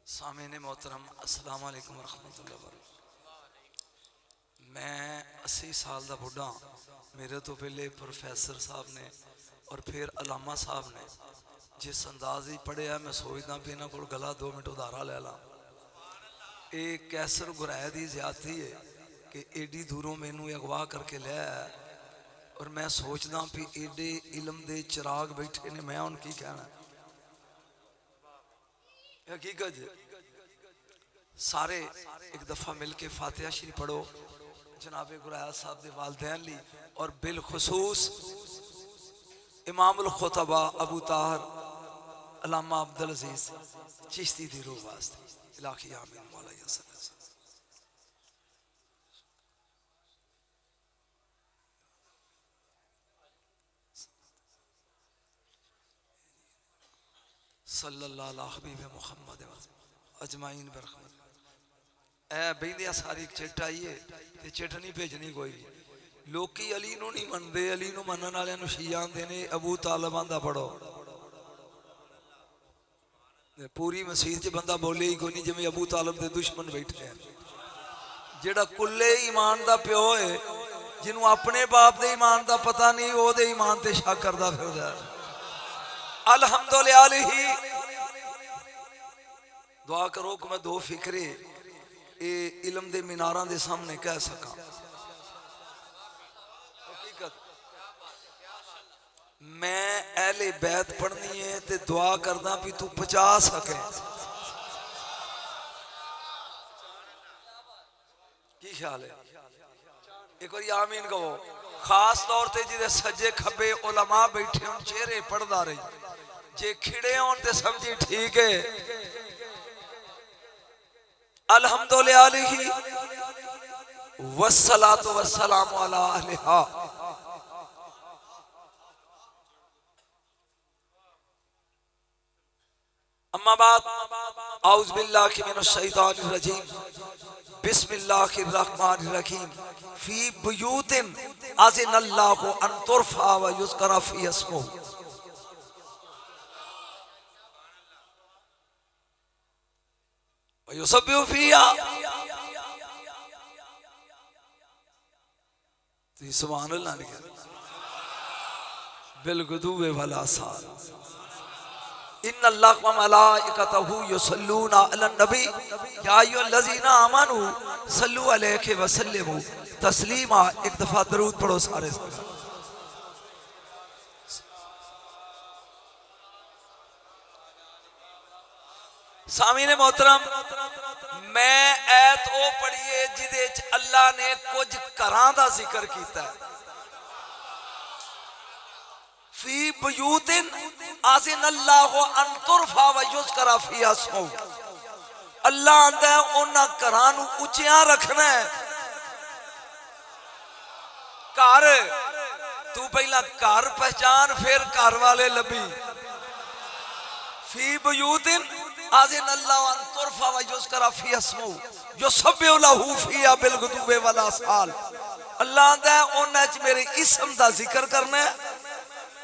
सामीन मोहतरम अस्सलाम वालेकुम रहमतुल्लाहि व बरकातहू। मैं 80 साल का बुढ़ा, मेरे तो पहले प्रोफैसर साहब ने और फिर अलामा साहब ने जिस अंदाज ही पढ़िया, मैं सोचदा भी इन्हों को गला 2 मिनट उधारा लै ला। ये कैसर गुरैद की ज्यादती है कि एडी दूरों मैनू अगवा करके लिया और मैं सोचदा भी एडे इलम दे चिराग बैठे ने, मैं उन की कहना। हकीकत सारे एक दफा मिल के फातिहा शरीफ पढ़ो जनाबे गुरैद साहब के वालदैन ली और बिलखसूस इमामुल खुतबा अबू ताहर अल्लामा अब्दुल अजीज चिश्ती दी रूह वास्ते। इलाही आमीन मौला यसर। सल्लल्लाहु अलैहि हबीब मुहम्मद अजमाइन बरहमत। ऐ बहिंदिया सारी चिट आई है ते चिट नहीं भेजनी कोई भी। लोकी अली नूं नहीं मनते, अली नूं मनन वालियां नूं शिया आंदे ने। अबू तालिब आंदा पढ़ो, पूरी मसीत च बंदा बोले ही कोई नहीं जिवें अबू तालिब दे दुश्मन बैठे हैं। जेड़ा कुल्ले ईमान दा प्यो है, जिन्हों अपने बाप दे ईमान दा पता नहीं, ओहदे ईमान ते शक करदा फिरदा। अल्हम्दुलिल्लाह दुआ करो कि मैं 2 फिक्रे ये इलम दे मीनारां दे सामने कह सका। हकीकत मैं अहले बैत पढ़नी है ते दुआ करदा भी तू 50 सके। की ख्याल है? एक बार आमीन कहो। खास तौर ते जिदे सज्जे खब्बे उलमा बैठे होन, चेहरे पढ़दा रही, जे खिड़े होन ते समझी ठीक है। अल्हम्दुलिल्लाह वस्सलातु वस्सलामु अला अहलिहा। अम्मा बाद औज़ु बिल्लाहि मिनश शैतानिर रजीम बिस्मिल्लाहिर रहमानिर रहीम। फी बुयूतिन अज़िनल्लाहु अन तुरफ़ा व युज़करा फी अस्मुहु। युसब्बिहु फ़ीहा। सुभान अल्लाह नहीं कहते बिलगुदुव्वि वल आसाल। इन्नल्लाह व मलाइकतहु युसल्लूना अलन नबी या अय्युहल्लज़ीना आमनू सल्लू अलैहि व सल्लिमू तस्लीमा। एक दफा दरूद पढ़ो सारे। सामीने मोहतरम, मैं ऐत ओ पढ़िए जिदे च अल्लाह ने कुछ घरां दा जिक्र कीता है। फी बुयूतिन अज़िनल्लाहु अन तुरफ़ा व युज़करा फी अस्मुहु। अल्लाह आंदा है उन्हां घरां नूं उच्चियां रखना है। घर तू पहला घर पहचान, फिर घर वाले लभी। फी बुयूतिन अज़िनल्लाहु अन तुरफ़ा व युज़करा फी अस्मुहु युसब्बिहु लहू फ़ीहा बिलगुदुव्वि वल आसाल। अल्लाह आंदा है उन्हां च मेरे इसम दा जिक्र करना है,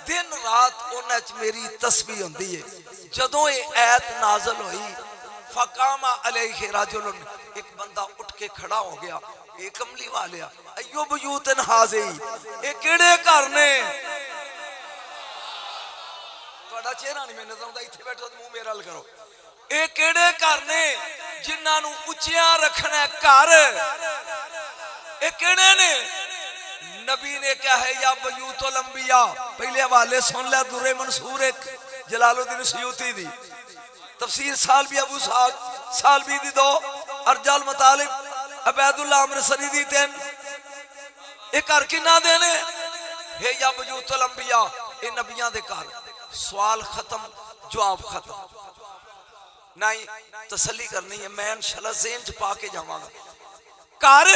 दिन रात उन्हां च मेरी तस्बीह हुंदी है। जदों ये ऐत नाज़िल हुई फ़क़ामा अलैहि रजुलन, एक बंदा उठ के खड़ा हो गया। एक कमली वाले अय्यो बुयूतिन हाज़िही, ये केड़े घर ने? तुहाडा चेहरा नहीं मैनूं नज़र आउंदा, इत्थे बैठो मुंह मेरा हल करो। ये केड़े घर ने जिन्हां नूं उच्चियां रखना है? घर ये केड़े ने? नबी ने क्या है या बयूतुल अंबिया। पहले हवाले सुन ले, दुर्रे मंसूर एक जलालुद्दीन सयूती दी तफसीर सालबी अबू सालबी दी 2 अर्जल मतालिब अबैदुल्लाह अमृतसरी दी 3। एक घर किन्ना देने है या बयूतुल अंबिया, ये नबियां दे घर। सवाल खत्म, जवाब खत्म। नहीं तसल्ली करनी है, मैं इंशाअल्लाह ज़हन च पा के जावांगा। घर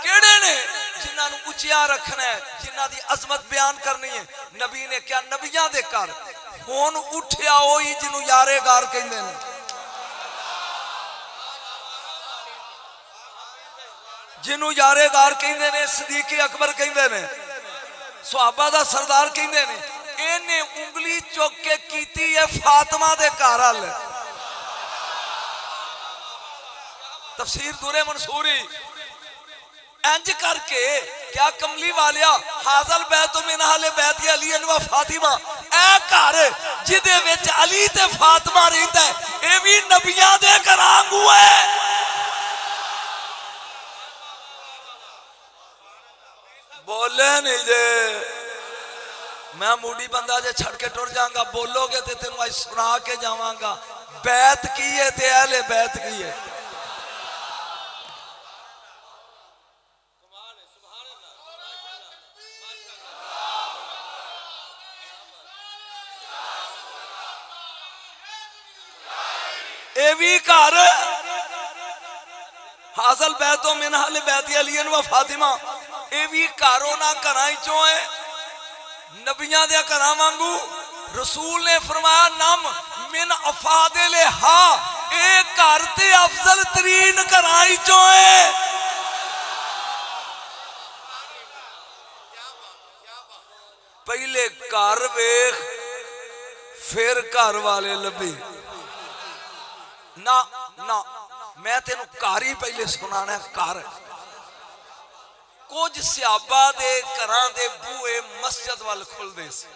केड़े ने जिन्हां नूं उच्चिया रखना है, जिन्हां दी अजमत बयान करनी है? नबी ने क्या नबियां दे घर। हुण उठिया ओही जिन्हों यारे गार कहंदे ने, जिन्हों यारे गार कहंदे ने, सदीक़ अकबर कहंदे ने, सहाबा दा सरदार कहंदे ने। इन्हें उंगली चुक के कीती है फातिमा दे घर हल। तफसीर दुरे मंसूरी इंज करके क्या कमली वालिया हाजल बैत मिन अहले बैत अली व फातिमा ए घर जिदे विच अली ते फातिमा रहंदा है ए भी नबियां दे घरां वांगू है। बोले नहीं जे मैं मूडी बंदा जे छड़ के टुर जाऊंगा बोलोगे तो तेन आज सुना के जावांगा बैत की है ते अहले बैत की है। ए भी घर हाजल बैतो मिन अहले बैत अली व फातिमा ए भी घरों ना घरां चों है नबियां दे घरां वांगू। रसूल ने फरमाया नम मिन अफादिल हा ए घर ते अफजल तरीन घरां चों है। पहले घर वेख फिर घर वाले लभे ना ना मैं तेन घर ही पहले सुनाना घर। कुछ सियाबा दे घरां दे बूहे मस्जिद वाल खुलदे सी।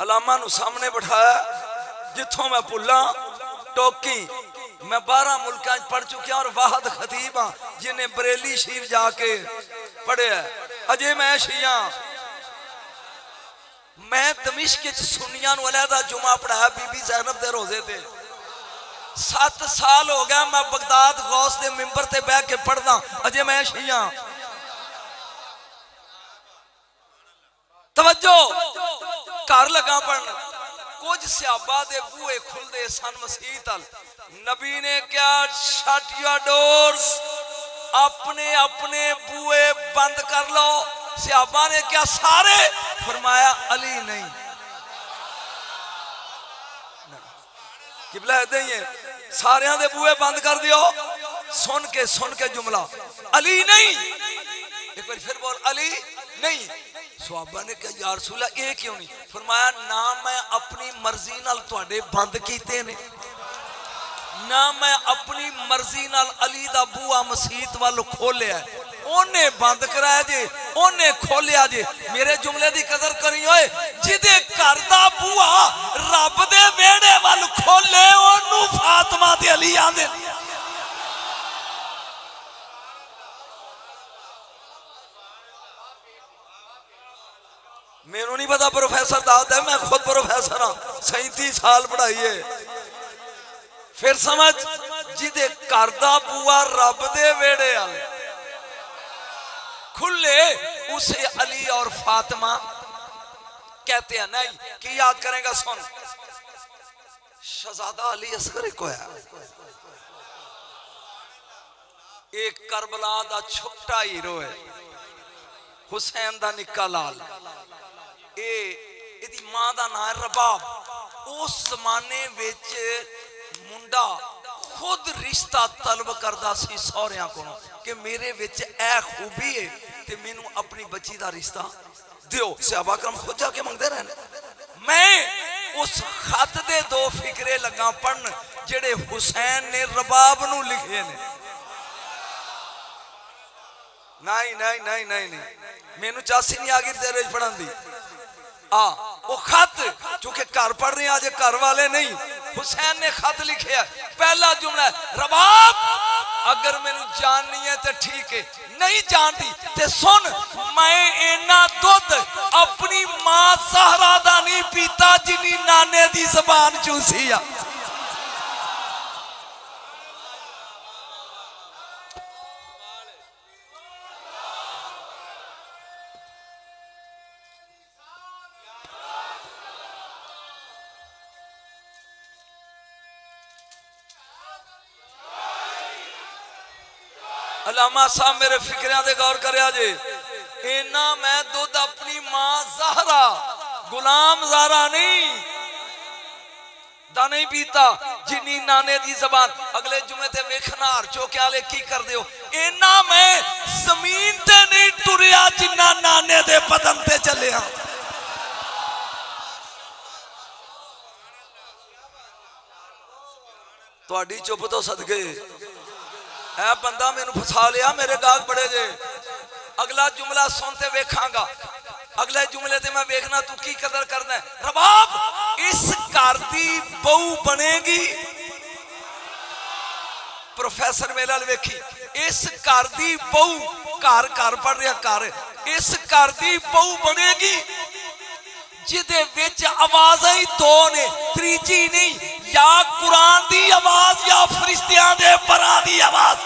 अलामा नू सामने बिठाया जिथों मैं भुला टोकी मैं 12 मुल्कां पढ़ चुकिया और वाहद खतीब हाँ जिन्हें बरेली शरीफ जाके पढ़िया। अजे मैं शिया मैं दमिश्क सुन्नियां नू अलहदा जुमा पढ़ाया बीबी ज़ैनब दे रोजे ते 7 साल हो गया मैं बगदाद गौस दे मिंबर ते बैठ के पढ़दा अजे मैं शिया। तवज्जो घर लगा पढ़न कुछ सियाबा दे बूहे खुलदे सन मसीह तल। नबी ने क्या शट योर डोर्स अपने अपने बूहे बंद कर लो। सियाबा ने क्या सारे फरमाया अली नहीं किबला ऐसे ही है सारे दे बूहे बंद कर दियो। सुन के जुमला अली नहीं एक बार फिर बोल अली नहीं। सहाबा ने कहा या रसूल अल्लाह ये क्यों नहीं फरमाया ना मैं अपनी मर्जी नाल तुहाडे बंद कीते ने ना मैं अपनी मर्जी नाल अली दा बूहा मसीत वाल खोलिया ओने बंद कराया जे ओने खोलिया जे। मेरे जुमले दी कदर करी ओए जिदे घर दा बूहा रब दे वेड़े वाल खोले ओनू फातिमा ते अली आंदे। मैनू नहीं पता प्रोफेसर दाद है मैं खुद प्रोफेसर हाँ 37 साल पढ़ाई है। फिर समझ जिदे घर दा बूहा रब दे वेड़े वाल खुले उसे अली और फातिमा कहते हैं। नहीं कि याद करेगा सुन शहजादा अली असगर को है एक करबला दा छोटा हीरो है हुसैन दा निक्का लाल एदी मां दा नाम है रबाब। उस जमाने विच मुंडा खुद रिश्ता तलब करदा सी सौहरियां कोलों कि मेरे विच ए खूबी है ते मैनू अपनी बच्ची दा रिश्ता दियो। सहाबा करम खुद जाके मंगदे रहे। मैं उस खत दे 2 फिकरे लगा पढ़न जेड़े हुसैन ने रबाब नू लिखे ने। नहीं नहीं नहीं नहीं नहीं मैनू चासी नहीं आ गई तेरे पढ़न दी वो खत चूंकि घर पढ़ रहे आज घर वाले नहीं हुसैन ने खत लिखे है। पहला जुमला रबाब अगर मैनू जाननी है तो ठीक है नहीं जानती ते सुन मैं इना दुध अपनी मां सहरा दा नहीं पीता जिन्नी नाने दी जबान चूसी आ। अलामा साहब मेरे फिक्रिया दे गौर करिया जे इना मैं दुध अपनी मां ज़हरा गुलाम ज़हरा नहीं दा नहीं पीता जिन्नी नाने दी जबान। अगले जुमे ते वेखना हर चौके वाले की कर दियो इना मैं जमीन ते नहीं टुरिया जिन्ना नाने दे बदन ते चलिया। तुहाडी चुप तो सदके ऐ बंदा मैनू फसा लिया, मेरे गाहक बड़े जे। अगला जुमला सुनते वेखांगा, अगले जुमले ते मैं वेखना तू की कदर करना है। रबाब इस घर दी बहू बनेगी। प्रोफेसर मेरे नाल वेखी, इस घर दी बहू, घर घर पढ़ रहा घर, इस घर दी बहू बनेगी जिदे विच आवाज़ ही दो ने, त्रीजी नहीं, या कुरान दी आवाज या फरिश्तियां दे परां दी आवाज।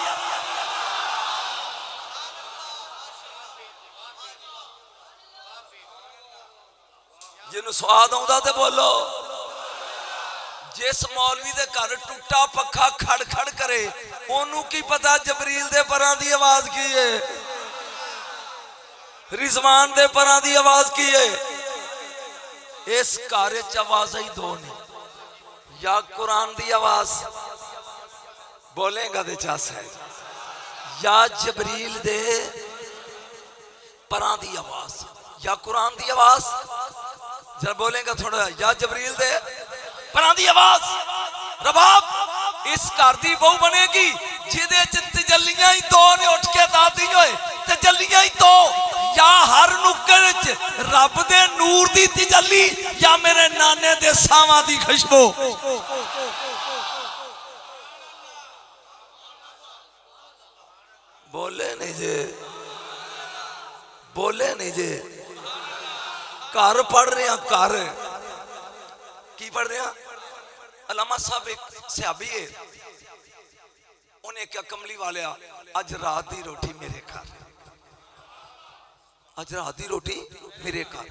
जिन्हों स्वाद आउंदा ते बोलो। जिस मौलवी दे घर टूटा पखा खड़ खड़ करे, ओनू की पता जबरील दे परां दी आवाज की है, रिजवान दे परां दी आवाज की है। इस घर च आवाज ही दो ने, या कुरान दी आवाज बोलेगा दे चस है, या जबरील दे परां दी आवाज, या कुरान दी आवाज। जरा बोलेगा थोड़ा, या जबरील दे परां दी आवाज। रबाब इस घर दी बहू बनेगी जिदे च तजल्लियां ही दो ने, उठ के दादी होए तजल्लियां ही दो, या हर नुक्कड़ च रब दे नूर दी तजल्ली, या मेरे नाने दे सावां दी खुशबू। बोले नहीं जे, बोले नहीं जे। घर पढ़ रहे हैं, घर की पढ़ रहे हैं। अलामा साहब एक सहाबी है, उन्हें क्या कमली वाले अज रात की रोटी मेरे घर, अज रात की रोटी मेरे घर,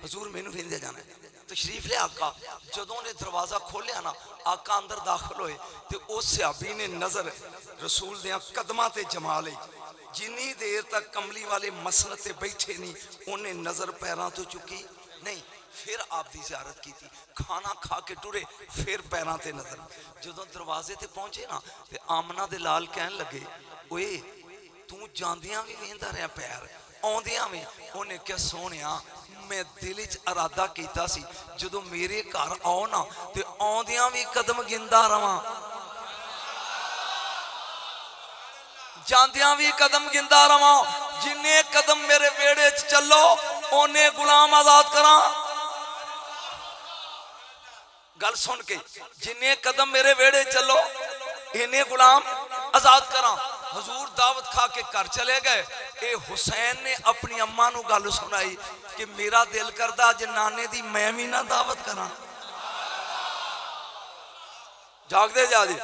हजूर मैनू फिर जाना तशरीफ ले आका। जदों ने दरवाजा खोलिया ना, आका अंदर दाखिल होए तो उस सहाबी ने नजर रसूल दे कदमां ते जमा ली। जिन्नी देर तक कमली वाले मसनद ते बैठे नहीं, उन्हें नजर पैरों तो चुकी नहीं। फिर आप दी ज़ियारत की थी, खाना खा के टुरे, फिर पैरों ते नजर। जदों दरवाजे ते पहुंचे ना, ते आमना दे लाल कहन लगे, ओए तू जांदियां भी वेंदा रहा पैर, आउंदियां भी। उन्हें क्या सोहणिया, मैं दिल च इरादा कीता सी जदों मेरे घर आओ ना, ते आउंदियां भी कदम गिनदा रवां, जांदियां भी कदम गिनदा रवां। जिन्ने कदम मेरे वेड़े च चलो, ओने गुलाम आजाद करा। गल सुन के, जिन्ने कदम मेरे वेड़े चलो, इन्ने गुलाम आजाद करा। हजूर दावत खा के घर चले गए। ए हुसैन ने अपनी अम्मा नू गल सुनाई कि मेरा दिल करदा अज नाने दी मैं भी ना दावत करा। जागदे जादे,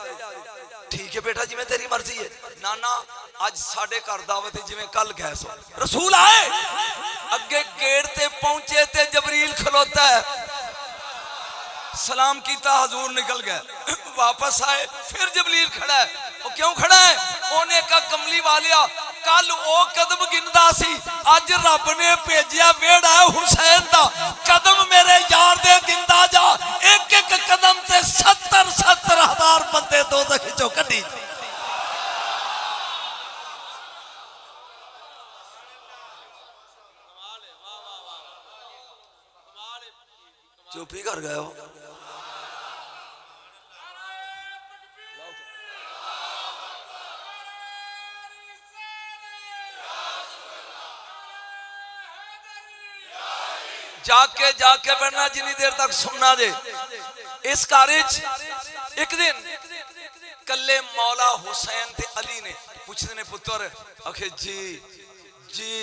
ठीक है बेटा जिवें तेरी मर्जी है। नाना अज साडे घर दावत है, जिवें कल गए सो। रसूल आए, अगे गेट ते पहुंचे ते जबरील खलोता है, सलाम कीता, हजूर निकल गए। वापस आए, फिर जबरील खड़ा है। वो क्यों खड़ा है? उन्हें कहा कमली वालिया, कल वो कदम गिनदा सी, अज रब ने भेजिया वेड़ा हुसैन दा, कदम मेरे यार दे गिनदा जा। एक एक कदम से 70,000 बंदे दोज़ख चों कढी। चुप ही कर गए हो। जाके जाके पढ़ना जिनी देर तक सुनना जे। इस कारज एक दिन कल्ले मौला हुसैन ते अली ने पूछते ने पुत्र, आखे जी जी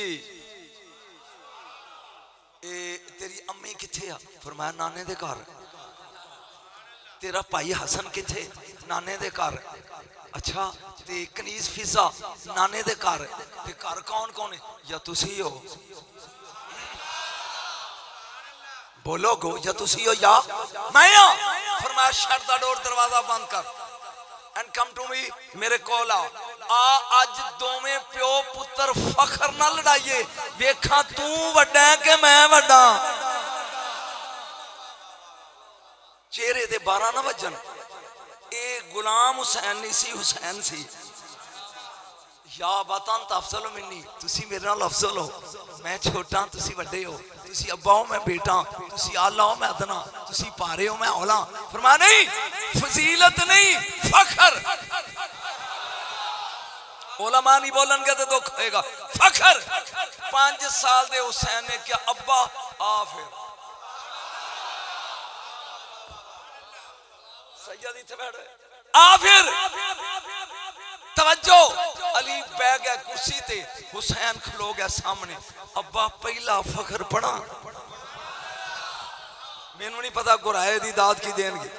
ए तेरी अम्मी किथे आ? फरमाया नाने दे घर। तेरा भाई हसन किथे? नाने दे घर। अच्छा ते कनीज फिजा नाने दे घर। ते घर कौन कौन है? या तुसी हो, बोलो गो, या तुसी हो या मैं हां। फरमाया शट द डोर, दरवाजा बंद कर, एंड कम टू मी, मेरे कोल आ। अज दोवें प्यो पुत्र फखर ना लड़ाइए, वेखा तू वड्डा है कि मैं वड्डा। चेहरे दे 12 ना वजन। ए गुलाम हुसैन नहीं सी, हुसैन सी। या बातान तफसल मिन्नी, तुसी मेरे नाल अफसल हो। मैं छोटा, तुसी वड्डे हो। तुसी अब्बा हो, मैं बेटा। तुसी आला हो, मैं अदना। तुसी पारे हो, मैं औला। फरमाया नहीं, फजीलत नहीं, फखर। उलमा नहीं बोलनगे तो दुख होएगा। फखर 5 साल दे हुसैन ने क्या अब्बा आ फिर सैयद इत्थे बैठ आ फिर तवज्जो अली बैठ गया कुर्सी ते हुसैन खलो गया सामने। अब्बा पहला फखर पढ़ा मैनू नहीं पता गुराए दी दाद की देंगे।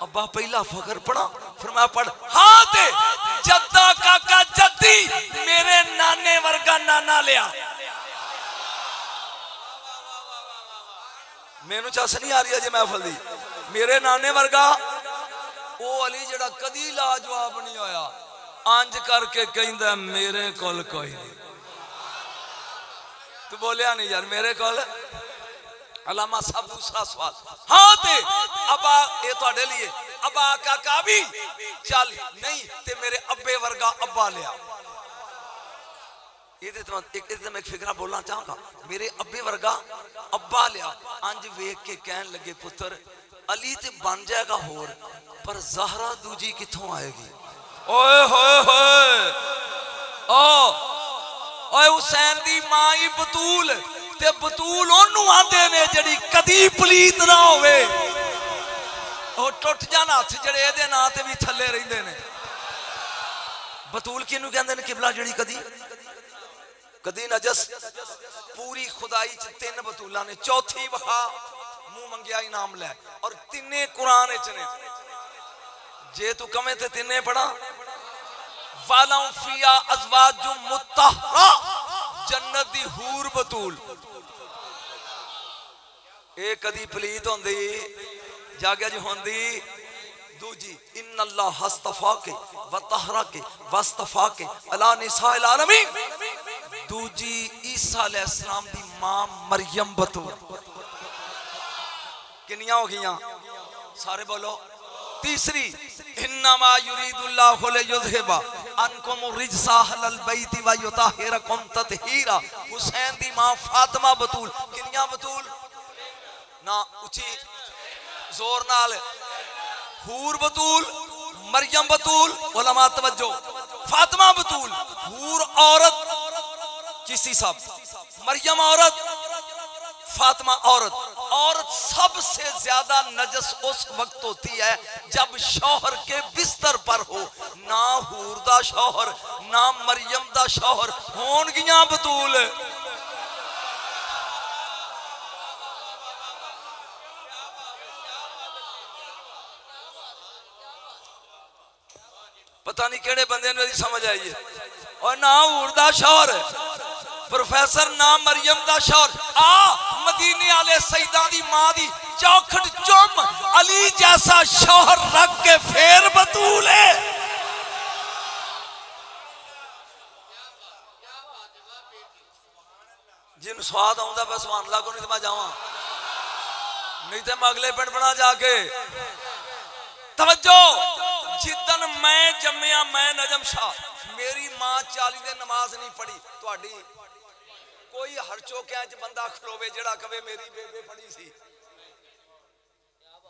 अब्बा पहला फखर पढ़ा फिर मैं पढ़ हाँ ते जद्दा काका जद्दी मेरे नाने वर्गा नाना लिया। मैनू चस नहीं आ रही अजे महफिल दी मेरे नाने वर्गा वो अली जड़ा कदी लाजवाब नहीं होया अंज करके कहंदा मेरे कोल कोई नहीं। तू बोलिया नहीं यार मेरे कोल अलामा साहब दूसरा सवाल हाँ ते अबा ये तुहाडे लिए अबा काका भी चल नहीं ते मेरे अब्बे वर्गा अब्बा लिया। ये मैं एक फिकरा बोलना चाहूंगा मेरे अब्बे वर्गा अब्बा लिया। अंज वेख के कहन लगे पुत्र अली ते बन जाएगा होर पर ज़हरा दूजी किथों आएगी। ओए होए होए ओए हुसैन दी मां ही बतूल ते बतूल ओनू आंदे ने जड़ी कदी पलीत ना होवे। ओ टुट जान हथ जड़े एदे नां ते भी थल्ले रहिंदे ने। बतूल किनू कहंदे ने किबला जड़ी कदी कदी नजस पूरी खुदाई च 3 बतूलां ने चौथी वहा मुंह मंगिया इनाम लै और 3 कुरान विच ने। जे तू कमे ते 3 पढ़ा वाला फिया अज़वाजु मुत्तहरा जन्नत दी हूर बतूल ए कदी पलीत होंदी जागे जी होंदी दूजी इन्नल्लाह हस्तफा के व तहरा के वस्तफा के अला निसाइल आलमीन। दूजी ईसा अलैहिस्सलाम दी मां मरियम बतूल किनियां हो गईयां सारे बोलो। तीसरी इन्नमा युरीदुल्लाहु लियुज़हिबा अनकुम रिजसा अहलल बैति व युताहिरकुम तत्हीरा। हुसैन दी मां फातिमा बतूल किनियां बतूल ना उची जोर नाल हूर बतूल मरियम बतूल उलमा तवज्जो फातिमा बतूल हूर औरत किसी सब मरियम औरत फातिमा औरत। औरत सबसे ज्यादा नजस उस वक्त होती है जब शौहर के बिस्तर पर हो। ना हूर दा शौहर ना मरियम दा शौहर होनगियां बतूल। पता नहीं केड़े बंदे ने समझ आई है। और ना हूर दा शौहर प्रोफेसर ना मरियम दा शौहर आ मदीने वाले सईदा दी मां दी चौखट चुम अली जैसा शौहर रख के फेर बतूल है। जिन स्वाद आउंदा बस सुभान अल्लाह को नहीं तो मैं जावां नहीं तो मैं अगले पिंड बना जाके। तवज्जो जिदन मैं जम्मिया मैं नजम शाह मेरी मां 40 दिन नमाज नहीं पढ़ी। तुहाडी कोई हर चौकिया च बंदा खलोवे जेड़ा कवे मेरी बेबे पढ़ी सी।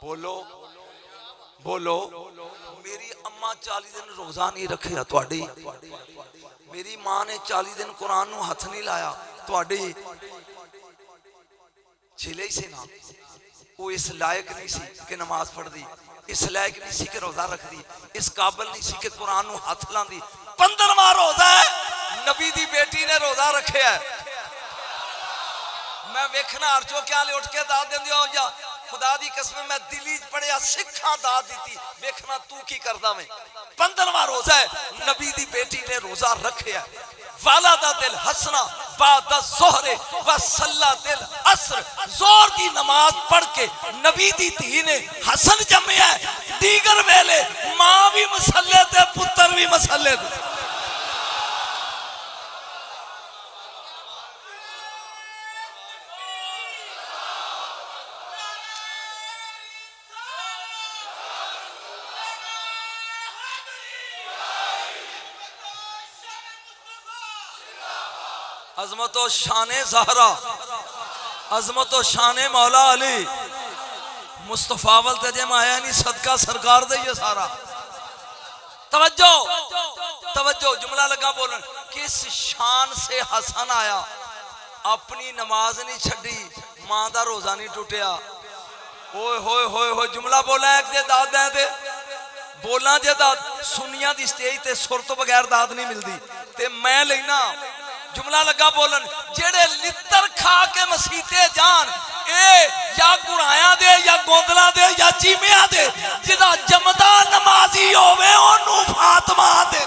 बोलो बोलो मेरी अम्मा 40 दिन रोजा नहीं रखिया। तुहाडी मेरी मां ने 40 दिन कुरान नू हथ नहीं लाया। तुहाडी छिले से ना वो इस लायक नहीं सी कि नमाज पढ़ दी, इस लायक नहीं सी कि रोजा रख दी, इस काबिल नहीं सी कि कुरान नू हथ लांदी। 15वां रोजा है नबी दी बेटी ने रोजा रखे है। मैं वेखना हर चौकिया ले उठ के दाद देंदी हो या खुदा दी कसम मैं दिली पढ़िया सिखा दाद दी वेखना तू की करदा मैं। 15वां रोजा है नबी दी बेटी ने रोजा रखे है। वाला दा दिल हसना बाद ज़ोहरे व सल्ला दिल असर जोर दी नमाज पढ़ के नबी दी धी ने हसन जम्मे है। दीगर वेले मां भी मसल्ले ते पुत्र भी मसल्ले ते। अजमत व शाने ज़हरा अजमत व शाने मौला अली मुस्तफावल तजे माया नहीं सदका सरकार दे ये सारा। तवज्जो तवज्जो जुमला लगा बोलन। किस शान से हसन आया, अपनी नमाज नहीं छड़ी, मां दा रोजा नहीं टूटिया। ओए होए होए होए जुमला बोला एक जे दाद दें ते बोला जे दाद सुनिया दी स्टेज ते सुर तो बगैर दाद नहीं मिलती ते मैं लेना जुमला लगा बोलन। जेड़े लित्तर खा के मसीते जान ए या गुराया दे या गोंदला दे या चीमिया दे, जिदा जमदा नमाजी होवे ओनू फातिमा दे।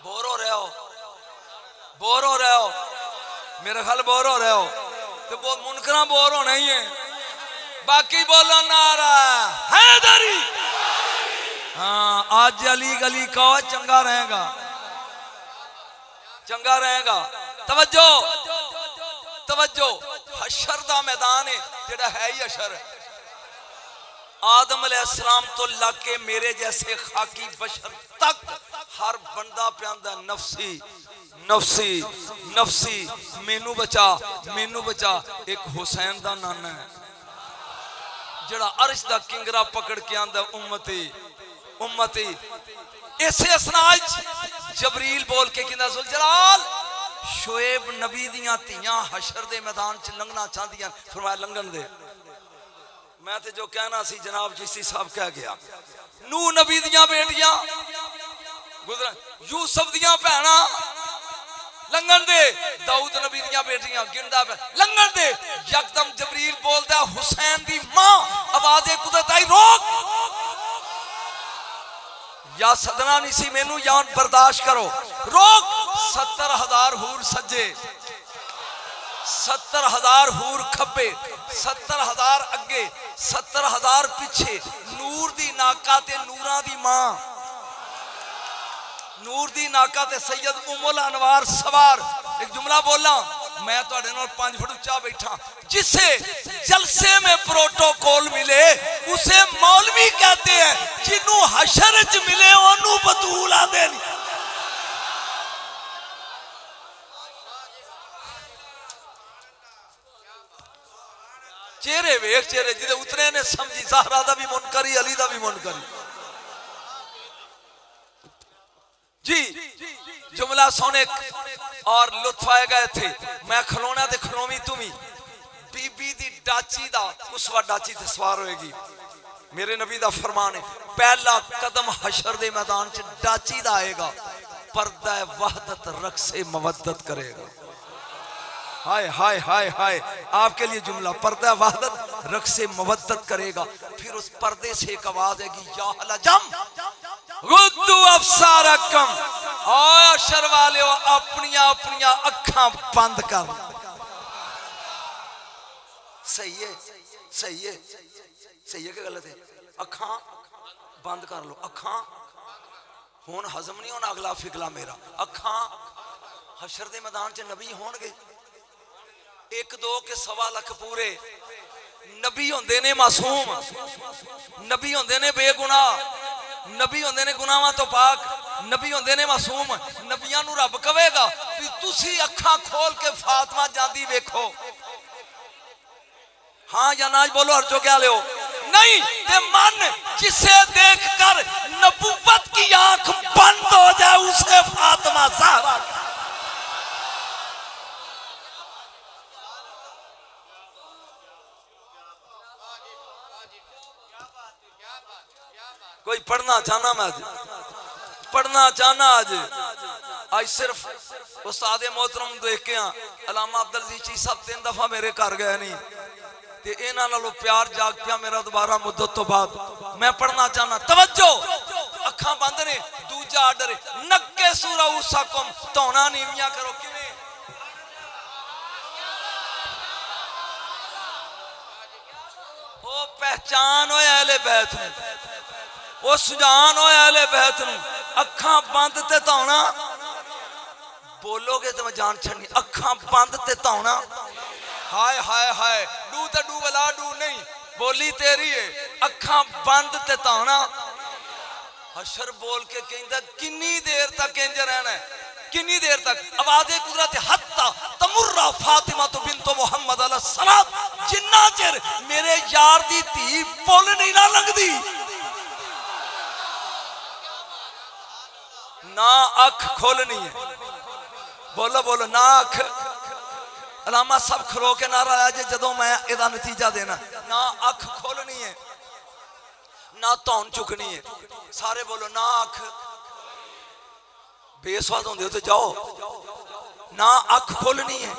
बोर हो रहे हो, बोर हो रहे हो, मेरे ख्याल बोर हो रहे हो तो मुनकरा बोर होना ही है। बाकी बोलो नारा हैदरी। हाँ आज अली गली कहो चंगा रहेगा, चंगा रहेगा। तवज्जो तवज्जो, हशर दा मैदान है जेड़ा है ही हशर। आदम अलैहिस्सलाम तो लाके मेरे जैसे खाकी बशर तक हर बंदा प्यांदा नफसी नफसी नफसी, मैनू बचा मैनू बचा। एक हुसैन दा नाना है जड़ा अर्श दा किंगरा पकड़ के आंदा उम्मती उम्मती। इसे असनाज जबरील बोल के कहंदा जुलजलाल शोएब नबी दियां धीयां हशर दे मैदान च लंघना चाहदियां, फरमाया लंघन दे। मैं ते जो कहना सी जनाब चिश्ती साहब कह गया। नूह नबी दियां बेटियां गुजर, यूसुफ दियां भैणा लंघन दे, दाऊद नबी दियां बेटियां गिनदा लंघन दे। यकदम जबरील बोलदा हुसैन दी मां, आवाज़े कुदरत आई रोक। या सदना नहीं सी मैनू या बर्दाश्त करो, रोक। 70,000 हूर सज्जे, 70,000 हूर खब्बे, 70,000 अगे, 70,000 पिछे। नूर दी नाका ते नूरां दी मां, नूर दी नाका ते सैयद उम्मुल अनवार सवार। एक जुमला बोला मैं तुहाडे नाल 5 फुट उच्चा बैठा। जिसे जलसे में प्रोटोकॉल मिले उसे मौलवी कहते हैं, जिन्नू हशर च मिले ओनू बतूल आंदे ने। चेहरे वेख चेहरे जिदे उतरे ने समझी ज़हरा दा भी मन करी, अली दा भी मन करी जी। जुमला सोने और लुत्फ आएगा इत्थे। मैं खलोना ते खलोवी तू भी बीबी दी डाची दा उसवा डाची ते सवार होएगी। मेरे नबी दा फरमान है पहला कदम हशर दे मैदान च डाची दा आएगा, पर्दा वहदत रक्से मवद्दत करेगा। हाय हाय हाय हाय, आपके लिए जुमला पर्दा वहदत रक्से मवद्दत करेगा। फिर उस पर्दे से एक आवाज आएगी या हलजम गुद्दू अफसारकम, और हशर वाले अपनिया अपनिया अखां बंद कर। सही है सही है सही है कि गलत है? अखां बंद कर लो। अखां हुण हजम नहीं होना अगला फिकला मेरा। अखां हशर दे मैदान च नबी होणगे 1-2 के 1.25 लाख पूरे नबी होंदे ने मासूम, नबी होंदे ने बेगुनाह, नबी होंदे ने गुनाहां तो पाक, नबी होंदे ने मासूम। नबियां नू रब कहेगा कि तुसी अखां खोल के फातिमा जांदी वेखो। हाँ या ना बोलो, हर चो क्या ले हो नहीं। ते मन जिसे देखकर नबुव्वत की आंख बंद हो जाए उसे फातिमा ज़हरा। कोई पढ़ना चाहना मैं आज पढ़ना चाहना आज सिर्फ उस्ताद मोहतरम देख के अलामा अब्दुल अजीज चीज़ साहब 3 दफा मेरे घर गए नहीं ते इन्हां नालों प्यार जाग पिया मेरा दोबारा मुद्दत तो बाद। मैं पढ़ना चाहना, तवज्जो अखां बंद ने। दूजा आर्डर नक्के सूरा उसाकुम, धौना नीवियां करो। किवें ओ पहचान होए अहले बैत नूं, ओ सुजान होए अहले बैत नूं। अखां बंद ते धौना बोलोगे तो मैं जान छड़नी। अखां बंद ते धौना हाय हाय हाय डू ते डू वाला डू नहीं बोली तेरी है अखां बंद ते ताना हशर बोल के कहंदा किन्नी देर तक इंज रहना है किन्नी देर तक आवाज़े कुदरत हत्ता तमुर्रा फातिमा तो बिन्तो मुहम्मद अलैहि सलाम जिन्ना चिर मेरे यार दी धी पुल नहीं ना लंघदी ना अख खोलनी है बोलो बोलो ना अख अलामा सब खलो के नारा लाया जे जदों मैं इहदा नतीजा देना ना अख खोलनी है ना धौन चुकनी है सारे बोलो ना अख बेसवाद होंदे हो तो जाओ ना अख खोलनी है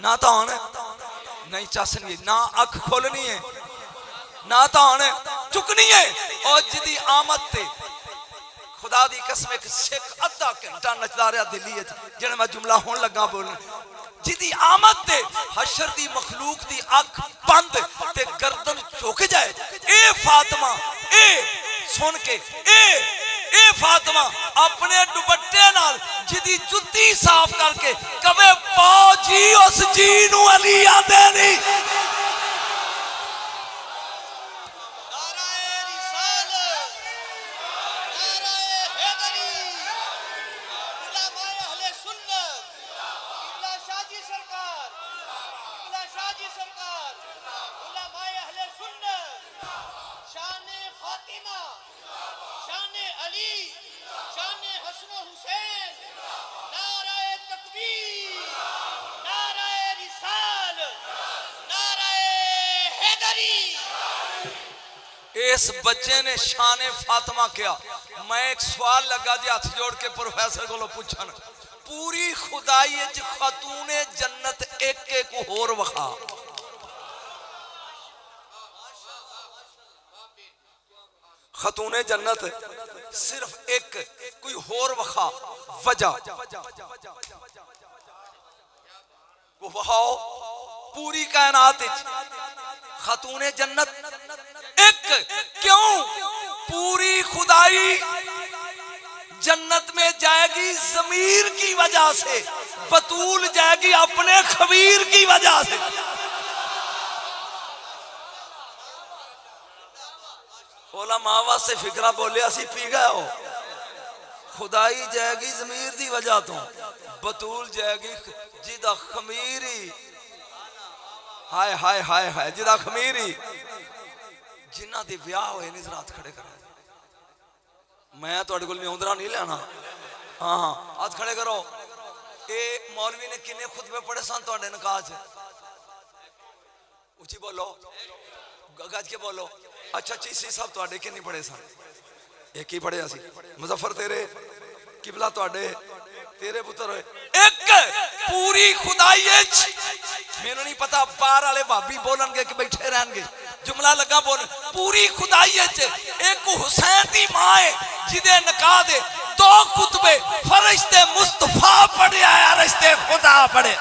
ना धौन नहीं चसनी है ना अख खोलनी है ना धौन चुकनी है और जिदी आमद ते खुदा दी कसम एक सिख अद्धा घंटा नचदा रहा दिल्ली जिहड़ा मैं जुमला होण लगा बोलना जिदी आमद ते हशर दी मखलूक दी अख बंद ते गर्दन झुक जाए ए फातिमा ए सुन के ए फातिमा अपने दुपट्टे नाल जिदी जुत्ती साफ करके कवे पाओ जी उस जी नू अली आंदे नहीं इस बच्चे ने शाने फातिमा किया मैं एक सवाल लगा जी हाथ जोड़ के प्रोफेसर को पूछन पूरी खुदाई खातूने जन्नत एक एक होर वखा खातूने जन्नत सिर्फ एक कोई होर वखा वजह वो वहाओ पूरी कायनात खातूने जन्नत एक क्यों पूरी खुदाई जन्नत में जाएगी ज़मीर की वजह से बतूल जाएगी अपने खबीर की वजह से बोला मावा से फिक्रा बोले असी पी गए हो खुदाई जाएगी ज़मीर की वजह तो बतूल जाएगी जिदा खमीरी हाय हाय हाय हाय जिदा खमीरी जिन्हां दे विआह होए ने रात खड़े करा मैं तुहाडे कोल निउंदरा नहीं लेना हाँ हाँ हाथ खड़े करो ए मौलवी ने किन्ने खुतबे पढ़े सन तुहाडे निकाह च उची बोलो गज के बोलो अच्छा चीसी साहब तुहाडे किन्ने पढ़े सन एक ही पढ़े सी मुजफ्फर तेरे किबला तुहाडे तेरे पुत्र एक पूरी खुदाई मैनू नहीं पता बाहर वाले भाभी बोलणगे कि बैठे रहणगे जुमला लगा बोल पूरी खुदाई एक हुसैन दी मां है जिदे निकाह दे दो खुतबे फरिश्ते मुस्तफा पढ़े आया रिश्ते खुदा पढ़े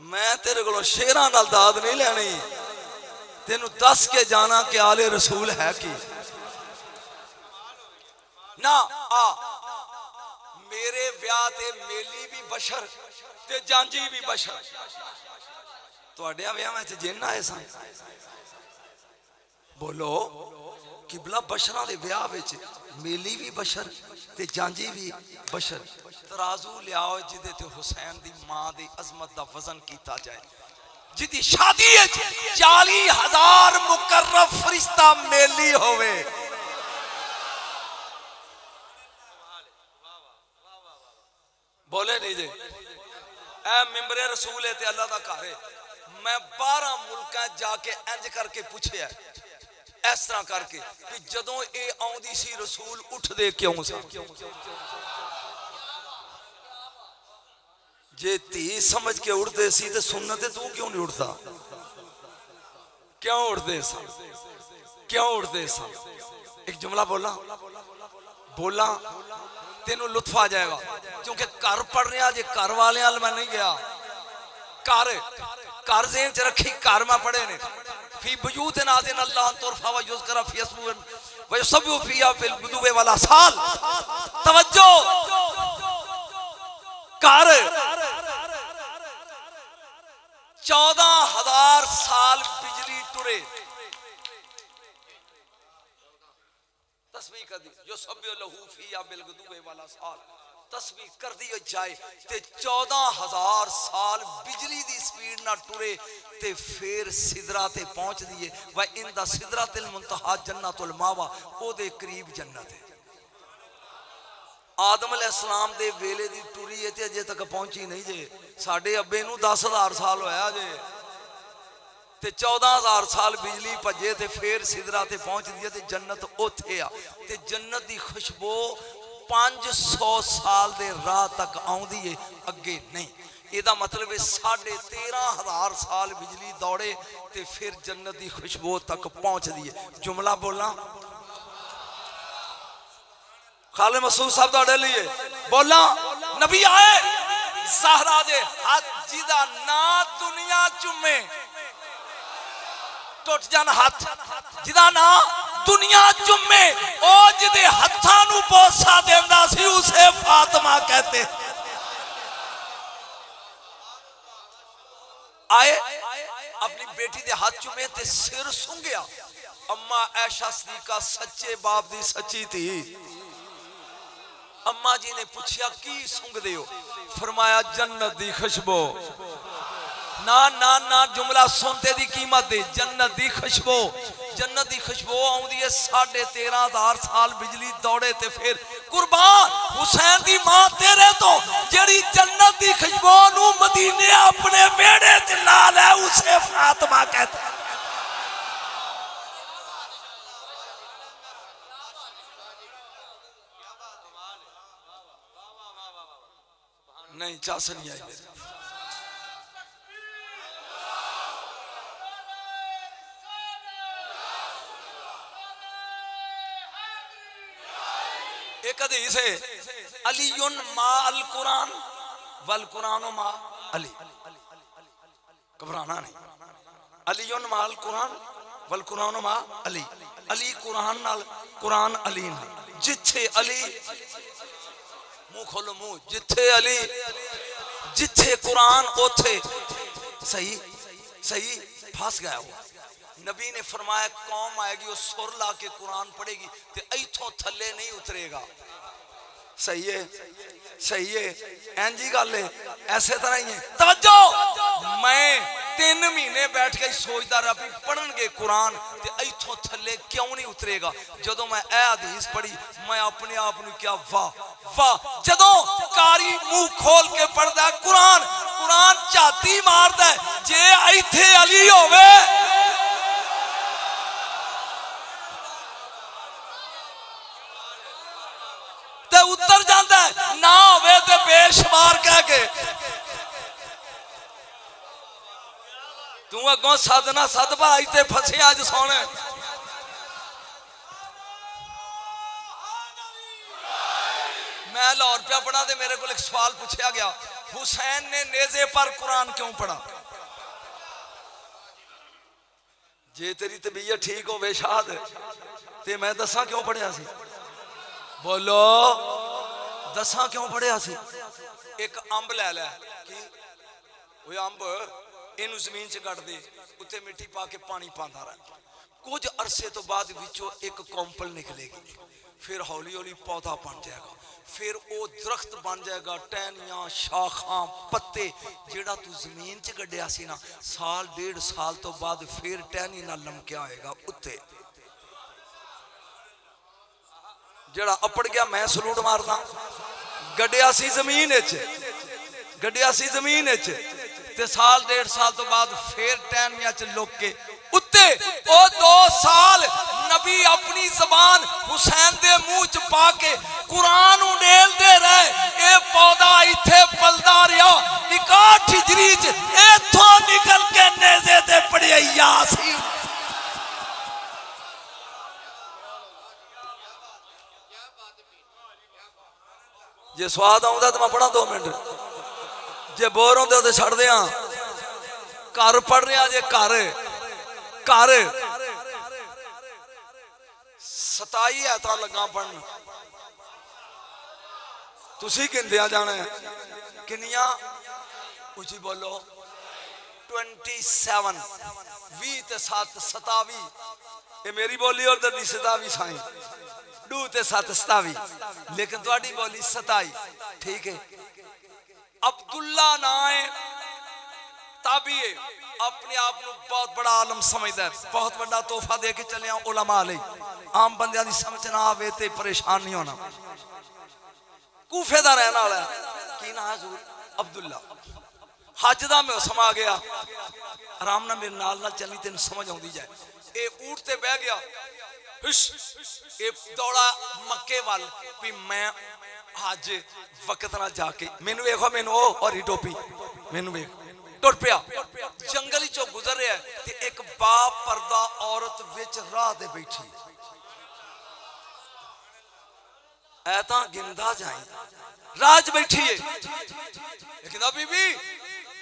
मैं तेरे को शेरां नाल दाद नहीं लेनी तेनू दस के जाना कि आले रसूल है कि ना आ मेरे ब्याह ते मेली भी बशर ते जांजी भी बशर तुहाडे ब्याह में जिन्न आए सन बोलो किबला बशरां दे ब्याह विच मेली भी बशर ते जांजी भी बशर तराजू लियाओ जिदे ते हुसैन दी मां दी अजमत दा वजन कीता जाए जिदी शादी 40,000 मुकर्रब फरिश्ता मेली होवे बोले नहीं जे ए मिंबरे रसूल है ते अल्लाह दा घर है मैं 12 मुल्कां जाके इंज करके पूछया इस तरह करके कि जदों ए आउंदी सी रसूल उठदे क्यों सा जे धी समझ के उड़ते सी ते सुन्नत तू क्यों नहीं उड़ता क्यों उड़ते सा क्यों उड़ते सा एक जुमला बोला बोला तेनू लुत्फ आ जाएगा क्योंकि घर पढ़ रहा जे घर वाले मैं नहीं गया घर जेन च रखी घर में पढ़े ने फी बुयूतिन आदिन अल्लाह तुरफा व युज़करा फी अस्मुहु व युसब्बिहु फीहा फिल गुदुव्वि वल आसाल। तवज्जो, घर 14,000 साल बिजली टुरे, तस्बीह कर दी जो सब लहू फीहा बिल गुदुव्वि वल आसाल, तस्बीह कर दी जाए ते 14,000 साल बिजली दी स्पीड ना टुरे ते फिर सिदरा ते पहुंच दिए। व इंदा सिदरातिल मुंतहा जन्नतुल मावा, ओदे करीब जन्नत है। आदम अलैहिस्सलाम दे वेले दी टुरी है ते अजे तक पहुंची नहीं जे। साडे अब्बे नूं 10,000 साल होया जे ते 14,000 साल बिजली भजे ते फिर सिदरा ते पहुंच दी ते जन्नत ओथे आ ते जन्नत दी खुशबू 500 साल दे राह तक आउंदी है, अगे नहीं। एदा मतलब है 13,500 साल बिजली दौड़े ते फिर जन्नत दी खुशबू तक पहुंच दी है। जुमला बोलना खाले मसूद साहब दौड़े लिए बोला, नबी आए ज़हरा दे हाथ जिदा ना दुनिया चुमे, टुट जान हाथ जिदा ना दुनिया चुमे, ओ जिदे हत्थां नूं बोसा देंदा सी उसे फातिमा कहते। आए अपनी बेटी दे हाथ चुमे ते सिर सूंघिया। अम्मा ऐशा सदीका सच्चे बाप दी सच्ची थी। अम्मा जी ने पूछा की सूंघदे हो? फरमाया जन्नत दी खुशबू। ना ना ना जुमला सुनते दी कीमत दे, जन्नत दी खुशबू। जन्नत दी खुशबू आउंदी है 13,500 साल बिजली दौड़े ते फिर कुर्बान हुसैन दी मां तेरे तो जेड़ी जन्नत दी खुशबू नू मदीने अपने वेड़े च ला ले उसे फातिमा कहते। नहीं चास नहीं आई मेरे। एक हदीस है अलीयुन मा अल कुरान वल कुरानो मा अली, घबराना नहीं। अलीयुन मा अल कुरान वल कुरानो मा अली, अली कुरान नाल कुरान अली नाल। जिथे अली, मुंह खोलो मुंह, जिथे अली जिथे कुरान ओथे सही सही फंस गया वो। नबी ने फरमाया कौम आएगी वो सुर ला के कुरान पढ़ेगी ते इथों थल्ले नहीं उतरेगा। सही है सही है, ऐंजी गल है, ऐसे तरह ही है। तवज्जो, मैं 3 महीने बैठ के सोचता रहा भी पढ़नगे कुरान ते इथों थल्ले क्यों नहीं उतरेगा। जदों मैं ए हदीस पढ़ी मैं अपने आप नूं क्या वाह वाह। जदों कारी मुंह खोल के पढ़दा कुरान, कुरान झाती मारदा जे इथे अली होवे ते उतर जाता है, ना होवे ते बेशुमार कह के। तू अगों सदना सद भाई ते फसे अज सोने। मैं लाहौर पे पढ़ा ते मेरे को एक सवाल पूछा गया, हुसैन ने नेज़े पर कुरान क्यों पढ़ा? जे तेरी तबीयत ठीक हो शाद ते मैं दसा क्यों पढ़िया सी? बोलो दसा क्यों पढ़िया सी? एक अंब लै लै कि वो अंब इनू जमीन च गड़ दे, उत्ते मिट्टी पा के पानी पांदा रह, कुछ अरसे तो बाद विचों एक कौंपल निकलेगी, फिर हौली हौली पौधा बन जाएगा, फिर वो दरख्त बन जाएगा, टहनियां शाखां पत्ते। जेड़ा तू जमीन च गड्डिया सी ना, साल 1.5 साल तो बाद फिर टहनी ना लमकिया होएगा उत्ते। जेड़ा अपड़ गया मैं सलूट मारदा, गड्डिया सी जमीन गड्डिया सी जमीन ते साल 1.5 साल तो बाद फिर टहनियां च लुक के उत्ते। ओ 2 साल नबी अपनी जबान हुसैन दे मुंह च पा के कुरान उड़ेल दे रहे। ए पौधा इथे पलदा रहा 61 हिजरी च, इथों निकल के नेज़े ते पड़िया यासीन। जे स्वाद आउंदा तो मैं पढ़ा 2 मिनट, जे बोर होंदे तो छड़ दियां। घर पढ़ रहा जे घर 27 ऐता लगा पढ़न तुसी गिनदिया जाना है किनिया उची बोलो 27 20 ते 7 27 ये मेरी बोली और दी 27 साई 2 ते 7 27 लेकिन तुम्हारी बोली 27 ठीक है। अब्दुल्ला ना है ताबी अपने आप को बहुत बड़ा आलम समझदा है बहुत बड़ा तोहफा दे के चले उलमा ले आम बंदियां दी समझ ना आवे ते परेशान नहीं होना। कूफे दा रहने वाला की ना हजूर अब्दुल्ला हज दा मौसम आ गया आराम ना मेरे नाल चलनी तेन समझ आउंदी जाए ए ऊंट ते बह गया ए दौड़ा मक्के वाल भी मैं हज वक्त ना जाके मैनू वेखो मैनू और ही टोपी मैनू वेख टुर पिया जंगल चो गुजर रहा है ते एक बाप पर्दा औरत विच राह दे बैठी ऐता गिनदा जाए राज बैठी है लेकिन बीबी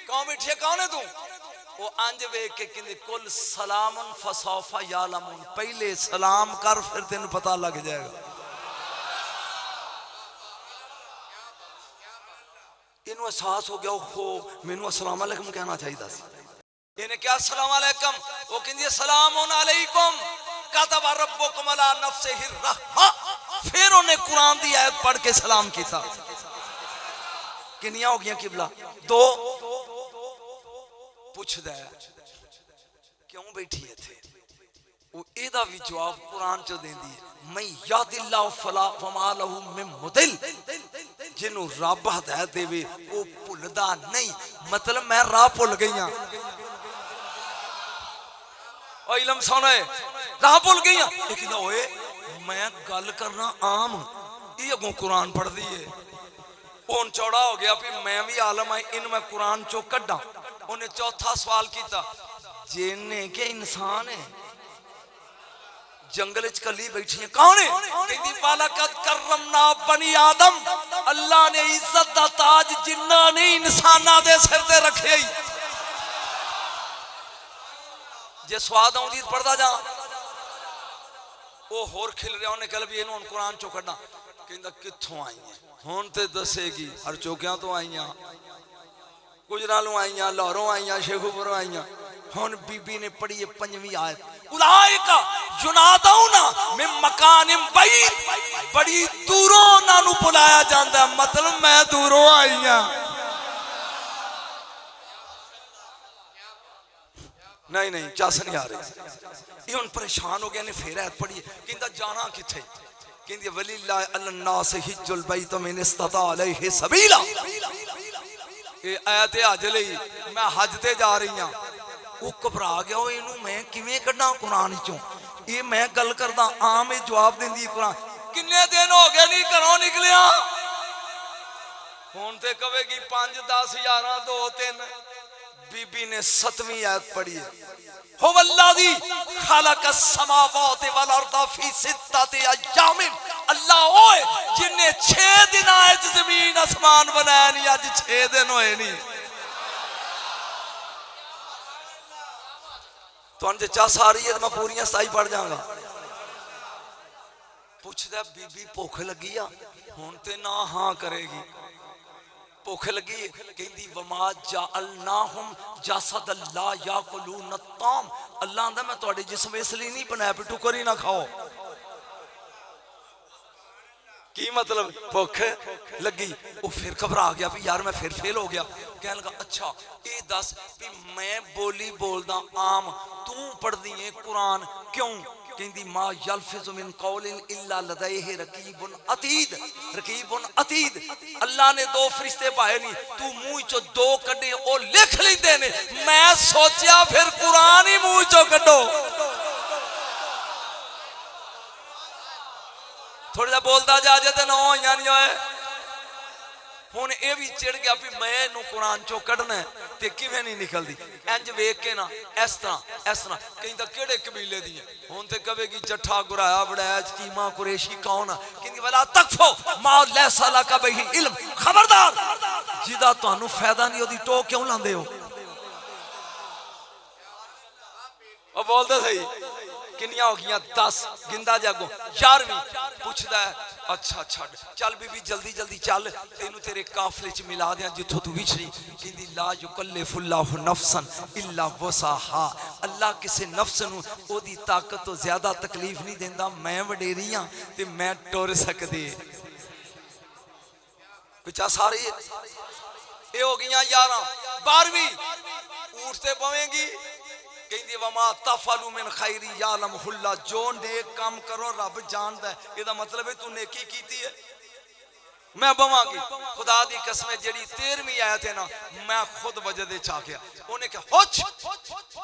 कौन बैठी है कौन है तू वो अंज वेख के कहंदे कुल सलामुन फसौफा यालमुन पहले सलाम कर फिर तेन पता लग जाएगा। इन्हों एहसास हो गया ओहो मैनू अस्सलाम वालेकुम कहना चाहिए इन्हें क्या अस्सलाम वालेकुम वो कहंदी अस्सलामुन अलैकुम कतब रब्बुकुम अला नफ्सिहि रहमा फिर उन्हें कुरान की आयत पढ़ के सलाम किया किनिया हो गया किबला 2 पूछदा है क्यों बैठी है थे वो एदा भी जवाब कुरान चो देंदी है मैं यादिल्लाहु फला फमा लहू मिन मुदिल जिन्हों रब हदायत देवे वो भुलदा नहीं मतलब मैं राह भुल गई हां ओ इलम सुन राह भुल गई हां लेकिन ओए मैं गल करना आम ये अगों कुरान पढ़ दी है हुन चौड़ा हो गया भी मैं भी आलम है इन मैं कुरान चो कड्डा उन्हें चौथा सवाल किया जिन्ने के इंसान है जंगल च कली बैठी है कौन है कहती वालकद करमना बनी आदम अल्लाह ने इज्जत दा ताज जिन्ना नहीं इंसाना दे सिर ते रखे जे स्वाद आउंदी पढ़दा जा वो होर खिल रहा उन्हें कल भी इन्होंने कुरान चो कढ़ना कहंदा कित्थों आई है हुण ते दसेगी हर चौकियां तो आईयां गुजरालों आईयां लाहौरों आईयां शेखुपुरों आईयां हुण बीबी ने पढ़ी है 5वीं आयत उलाइका युनादौना मिन मकानिम बईद बड़ी दूरों उन्हां बुलाया जांदा मतलब मैं दूरों आई हां नहीं नहीं चस नहीं आ रही ये हुण परेशान हो गया ने फिर आयत पढ़ी कहंदा जाना किथे कहंदी वलिल्लाहि अलन्नास हिज्जुल बैत मिन इस्तता अलैहि सबीला ये आयत हज लई मैं हज ते जा रही हां वो घबरा गया इनू मैं किवें कड्डां कुरान चों ये मैं गल करदा आम ये जवाब देंदी कुरान किन्ने दिन हो गए नहीं घरों निकलिया हुण ते कवेगी 5 10 11 2 3 बीबी ने 7वीं आयत पढ़ी है हुवल्लाज़ी खलक़स समावाति वल अर्दा फी सित्तति अय्यामिन अल्लाह ओए जिन्ने 6 दिन च जमीन आसमान बनाया नहीं अज 6 दिन होए नहीं तुहानू जे चस आ रही है तो मैं पूरियां 27 पढ़ जाऊंगा पूछदा बीबी भुख लगी आ हुण ते ना हां करेगी भुख लगी कहंदी वमा जअलनाहुम जसदन ला याकुलून ताम अल्लाह आंदा मैं तुहाडे जिस्म इसलिए नहीं बनाया भी टुकर ही ना खाओ की मतलब भुख लगी वो फिर घबरा गया भी यार मैं फिर फेल हो गया कहने लगा अच्छा ये दस भी मैं बोली बोलदा आम तू पढ़दी है कुरान क्यों कहंदी मा यल्फिज़ु मिन कौलिन इल्ला लदैहि रकीबुन अतीद अल्लाह ने 2 फरिश्ते पाए नहीं तू मुंह चो 2 कड्डे ओ लिख लेंदे ने मैं सोचा फिर कुरान ही मुंह चो कड्डो थोड़ा जा बोलता जा जे ते ना होइयां नहीं होए हुण ये भी चिड़ गया भी मैं इनू कुरान चो कढ़ना ते किवें नहीं निकलदी इंज वेख के ना इस तरह कहंदा केड़े कबीले दी हुण ते कवेगी जट्ठा गुराया बड़ाया चीमा कुरैशी कौन कहंदी वला तकफो मा लैसा लका बिही इल्म खबरदार जिदा तुहानू फायदा नहीं ओदी टोक क्यों लांदे हो ओ बोलते सही किनिया हो गई 10 गिंदा जागो 11वीं पूछदा है अच्छा छड़ चल बीबी जल्दी जल्दी चल तेनू तेरे काफले च मिला दियां जिथों तू विछड़ी कहंदी ला युकल्लिफुल्लाहु नफ्सन इल्ला वसाहा अल्लाह किसी नफ्स नू ओदी ताकत तो ज्यादा तकलीफ नहीं देंदा मैं वडेरी हां ते मैं टुर सकदी पिछा सारी ये हो गई 11 12वीं उठते पवेंगी कहंदी वमा तफलु मिन खैरी यालम हुल्ला जो नेक काम करो रब जानदा है ਇਹਦਾ मतलब है तू नेकी कीती है मैं बवांगी खुदा दी कसम जेड़ी 13वीं आयत है ना मैं खुद वजद च आ गया उन्हें कहा होच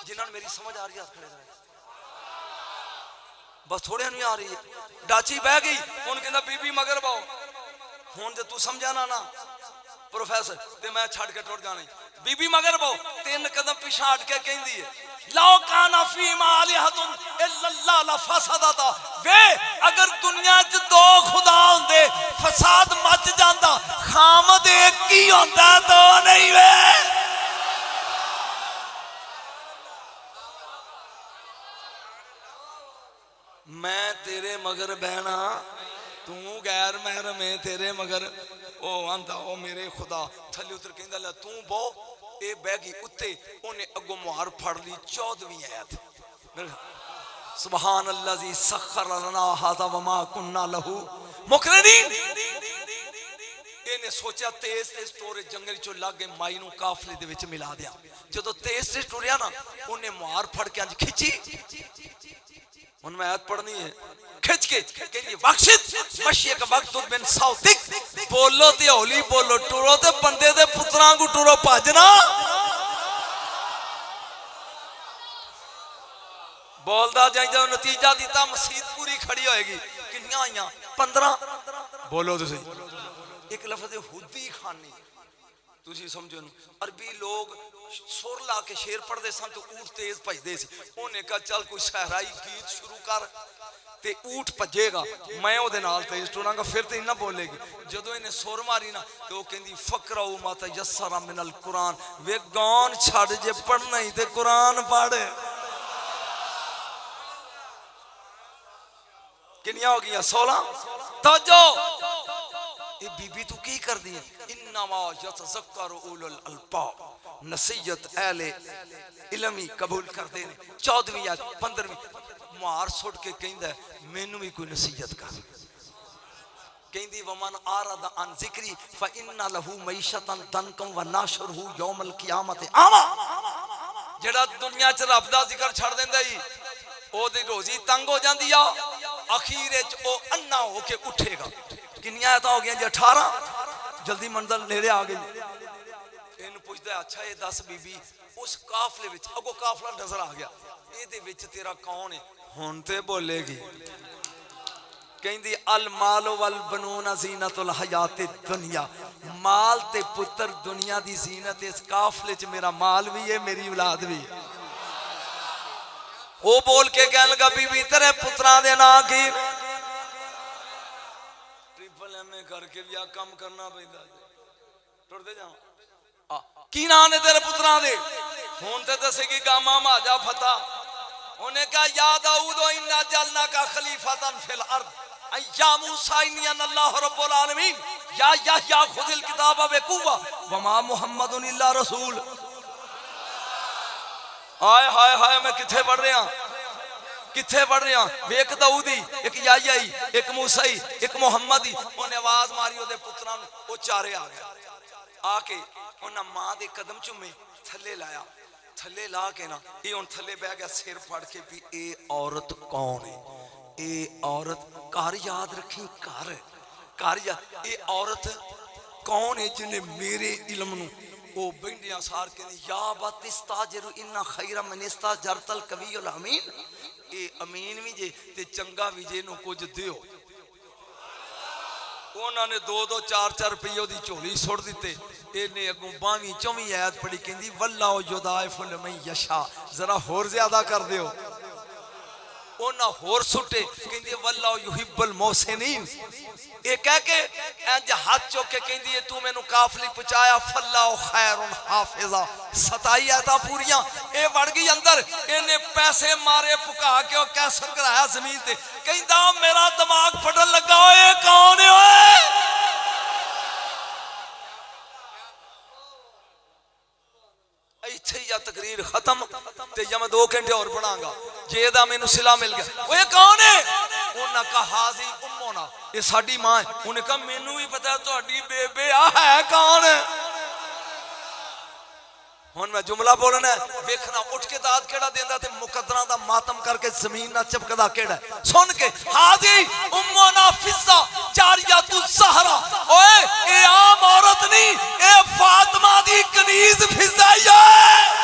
जिन्हां मेरी समझ आ रही है खड़े रहे बस थोड़े नहीं आ रही है डाची बह गई हुन कहंदा बीबी मगर बाओ हुन जे तू समझाना ना प्रोफेसर ते मैं छड़ के टुर जाना बीबी मगर बाओ 3 कदम पीछे हट के कहंदी है लो काना फी मालिहतुन इल्लल्लाह ला फसदता वे अगर दुनिया च 2 खुदा होंदे फसाद मच जांदा खामद एक ही होंदा 2 नहीं वे मैं तेरे मगर बहना तू गैर महरम है तेरे मगर ओ आंदा ओ मेरे खुदा थल्ले उतर कहंदा ला तू बो ए बैगी उत्ते ओने अगो मुहार फड़ ली 14वीं आयत सुभान अल्लाजी सखर लना हाज़ा वमा कुन्ना लहू मुकरिनीन इन्हें सोचा तेज तेज टोरे जंगल चो लागे माई नू काफले दे विच मिला दिया जदों तेज तेज टुरिया ना ओने मुहार फड़ के अंज खिंची उन में आयत पढ़नी है खिंच के कहंदी वक्शित मशियक वक्त बिन सौतिक बोलो ते हौली बोलो टुरो ते बंदे दे पुत्रां को टुरो भजना बोलदा जाई जो नतीजा दिता मस्जिद पूरी खड़ी होएगी किन्नियां आईयां 15 बोलो तो सही एक लफ्ज हुद्दी खानी तुसी समझो अरबी लोग सुर ला के शेर पढ़ते सन तो ऊंट तेज भजते सी उन्हें कहा चल कोई सहराई गीत शुरू कर ते ऊंट भजेगा मैं ओदे नाल तेज टुरांगा फिर तो इन्ना बोलेगी जदों इन्हें सुर मारी ना तो वो कहंदी फकराउ माता यस्सरा मिनल कुरान वे गान छड़ जे पढ़ना ही ते कुरान पढ़ किनिया हो गई 16 तवज्जो ये बीबी तू की कर दी इन्नमा यतज़क्करु उलुल अल्बाब नसीहत अहले इल्मी कबूल कर दे 14वीं आयत 15वीं मार सुट के कहंदा मैनू भी कोई नसीहत कर कहंदी वमन आरद अन जिक्री फ इन्ना लहू मईशतन दनकम व नाशरहू यौमल क़ियामत आमा जेड़ा दुनिया च रब दा जिक्र छड़ देंदा ही ओदी रोजी तंग हो जांदी आ आखिर च ओ अन्ना होके उठेगा किन्नियां आयतां हो गई 18 जल्दी मंजिल नेड़े आ गई इन पूछदा अच्छा ये दस बीबी उस काफले विच अगो काफला नजर आ गया एदे विच तेरा कौन है हुन ते बोलेगी कहंदी अल माल वल बनून ज़ीनतुल हयाति दुनिया माल ते पुत्र दुनिया दी ज़ीनत इस काफले च मेरा माल भी है मेरी औलाद भी है वो बोल के कहन लगा बीबी तेरे पुत्रां दे नां की ट्रिपल एमए करके भी आ काम करना पैंदा टुरदे जाओ की नां ने तेरे पुत्रां दे हुन ते दसेगी गामा माजा फता उन्हें कहा या दाऊद इन्ना जलना का खलीफतन फिल अर्द या मूसा इन्नी अल्लाह रब्बुल आलमीन या खुदिल किताब बेकुवा वमा मुहम्मदुन इल्ला रसूल हाय हाय हाय मैं किथे पढ़ रहा किथे पढ़ रहा वे एक दाऊदी एक याई एक मूसाई एक मुहम्मदी उन्हें आवाज मारी ओदे पुत्रां वो चारे आ गया आके उन्हें मां दे कदम चुमे थले लाया थले ला के ना ये हुन थले बह गया सिर फड़ के भी ए औरत कौन है ए औरत घर याद रखी घर ये औरत कौन है जिन्हें मेरे इल्म नू ओ बेंडियां सार के या बतिस्ताजिरु इन्ना खैरा मन इस्ताजरतल कवियुल अमीन ए अमीन भी जे ते चंगा भी जे नु कुछ दियो उन्होंने 2-2 4-4 रुपये दी झोली सुट दिते इन्हें अगों 12वीं 24वीं आयत पढ़ी कहंदी वल्लाहु युदाइफुल मन यशा जरा होर ज्यादा कर दियो ਉਹਨਾਂ ਹੋਰ ਸੁੱਟੇ ਕਹਿੰਦੀ ਵੱਲਾਹੁ ਯੁਹਿਬੁਲ ਮੁਹਸਿਨੀਨ ਇਹ ਕਹਿ ਕੇ ਇੰਜ ਹੱਥ ਚੁੱਕ ਕੇ ਕਹਿੰਦੀ ਤੂੰ ਮੈਨੂੰ ਕਾਫਲੀ ਪਹੁੰਚਾਇਆ ਫੱਲਾਹੁ ਖੈरुन ਹਾਫਿਜ਼ਾ 27 ਆਇਤਾਂ ਪੂਰੀਆਂ ਇਹ ਵੜ ਗਈ ਅੰਦਰ ਇਹਨੇ ਪੈਸੇ ਮਾਰੇ ਭੁਕਾ ਕੇ ਉਹ ਕੈਸਰ ਕਰਾਇਆ ਜ਼ਮੀਨ ਤੇ ਕਹਿੰਦਾ ਮੇਰਾ ਦਿਮਾਗ ਫਟਣ ਲੱਗਾ ਓਏ ਕੌਣ ਹੈ ਓਏ ਇੱਥੇ ਹੀ ਆ ਤਕਰੀਰ ਖਤਮ ਤੇ ਜਦ ਮੈਂ 2 ਘੰਟੇ ਹੋਰ ਪੜਾਂਗਾ ਜੇ ਇਹਦਾ ਮੈਨੂੰ ਸਿਲਾ ਮਿਲ ਗਿਆ ਓਏ ਕੌਣ ਹੈ ਉਹਨਾਂ ਕਹਾ ਹਾਜ਼ੀ ਉਮੋਨਾ ਇਹ ਸਾਡੀ ਮਾਂ ਹੈ ਉਹਨੇ ਕਹਾ ਮੈਨੂੰ ਵੀ ਪਤਾ ਤੁਹਾਡੀ ਬੇਬੇ ਆ ਹੈ ਕੌਣ ਹੁਣ ਮੈਂ ਜੁਮਲਾ ਬੋਲਣਾ ਵੇਖਣਾ ਉੱਠ ਕੇ ਦਾਦ ਕਿਹੜਾ ਦਿੰਦਾ ਤੇ ਮੁਕੱਦਰਾਂ ਦਾ ਮਾਤਮ ਕਰਕੇ ਜ਼ਮੀਨ ਨਾਲ ਚਪਕਦਾ ਕਿਹੜਾ ਸੁਣ ਕੇ ਹਾਜ਼ੀ ਉਮੋਨਾ ਫਿਜ਼ਾ ਜਾਰੀਆਤੁ ਜ਼ਹਰਾ ਓਏ ਇਹ ਆਮ ਔਰਤ ਨਹੀਂ ਇਹ ਫਾਤਿਮਾ ਦੀ ਕਨੀਜ਼ ਫਿਜ਼ਾ ਹੈ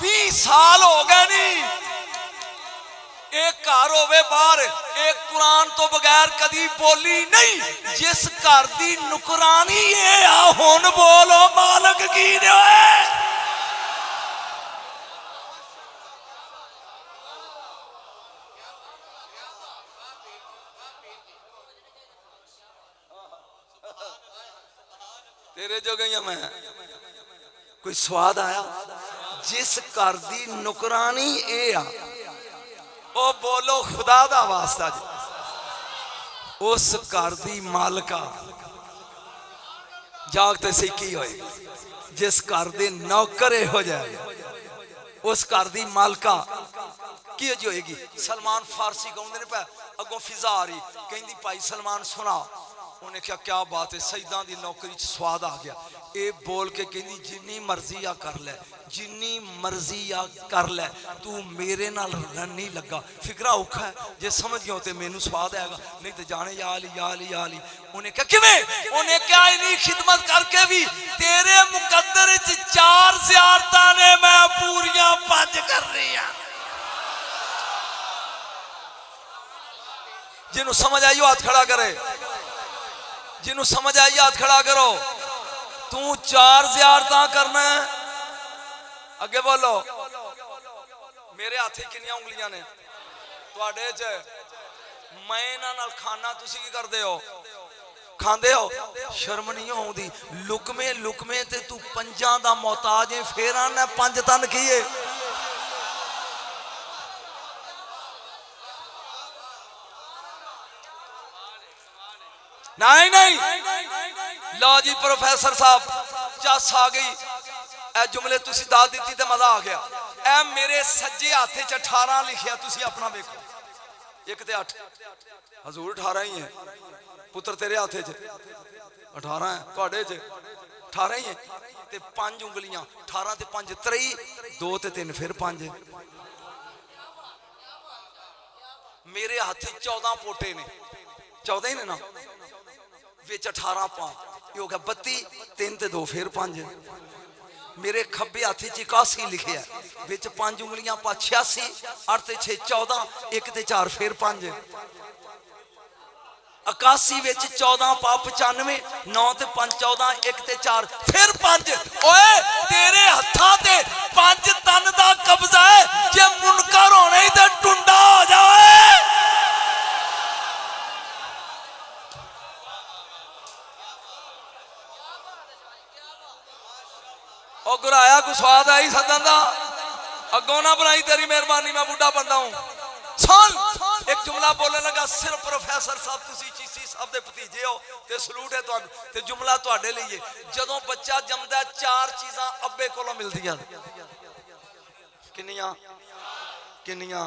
20 साल हो गए नहीं एक घर होवे बाहर एक कुरान तो बगैर कदी बोली नहीं जिस घर दी नुकरानी है हुन बोलो मालक की ने तेरे जो गई मैं कोई स्वाद आया जिस घर दी नुकरानी ए आ ओ बोलो खुदा दा वास्ता जी उस घर दी मालका जागते सिक्की होए जिस घर दे नौकर हो जाए उस घर दी मालका की जी होएगी सलमान फारसी गाउंदे ने पे अगों फिजा आ रही कहंदी भाई सलमान सुना उन्हें क्या क्या बात है सईदा दी नौकरी च स्वाद आ गया ये बोल के कहनी जिन्नी मर्जी आ कर ले जिन्नी मर्जी आ कर ले तू मेरे नाल नहीं लगा फिकरा औखा है जे समझ गया तो मैनू स्वाद आएगा नहीं तो जाने या अली या अली या अली उन्हें क्या किवें उन्हें क्या इन्हीं खिदमत करके भी तेरे मुकद्दर च 4 ज़ियारतां ने मैं पूरियां 5 कर रही हां जिन्हों समझ आई हाथ खड़ा करे जिन्हों समझ आई हाथ खड़ा करो तू 4 ज़ियारतां करना है अगे बोलो मेरे हाथ कितनी उंगलियां ने तुहाडे च मैं इन्हां नाल खाना तुसी की करदे हो खांदे हो शर्म नहीं आउंदी लुकमे लुकमे ते तू 5 दा मोहताज है फिर आना 5 तन की है नहीं नहीं लो जी प्रोफेसर साहब चस आ गई ए जुमले तुसी दाद दी ते मजा आ गया ए मेरे सज्जे हाथ च 18 लिखिया तुसी अपना देखो 1 ते 8 हजूर 18 ही है पुत्र तेरे हाथ च 18 है तुहाडे च 18 ही है ते 5 उंगलियां 18 ते 5 23 2 ते 3 फिर 5 मेरे हाथ 14 पोटे ने 14 ही ने ना विच 18 पा ये हो गया 32 3 ते 2 फिर 5 मेरे खब्बे हाथ 81 लिखे है विच 5 उंगलियां पा 86 8 ते 6 14 1 ते 4 फिर 5 81 विच 14 पा 95 9 ते 5 14 1 ते 4 फिर 5 ओए तेरे हत्थां ते 5 तन दा कब्जा है जे मुनकर होने ही ते टुंडा हो जाए और गुराया को स्वाद आई सदन दा अगों ना बनाई तेरी मेहरबानी मैं बुढ़ा बंदा हूं सुन एक जुमला बोलने लगा सिर्फ प्रोफेसर साहब तुसी चीसी साहब दे भतीजे हो ते सलूट है तुहानू ते जुमला तुहाडे लिए जदों बच्चा जमदा 4 चीज़ां अब्बे कोलों मिलदियां किन्नियां किन्नियां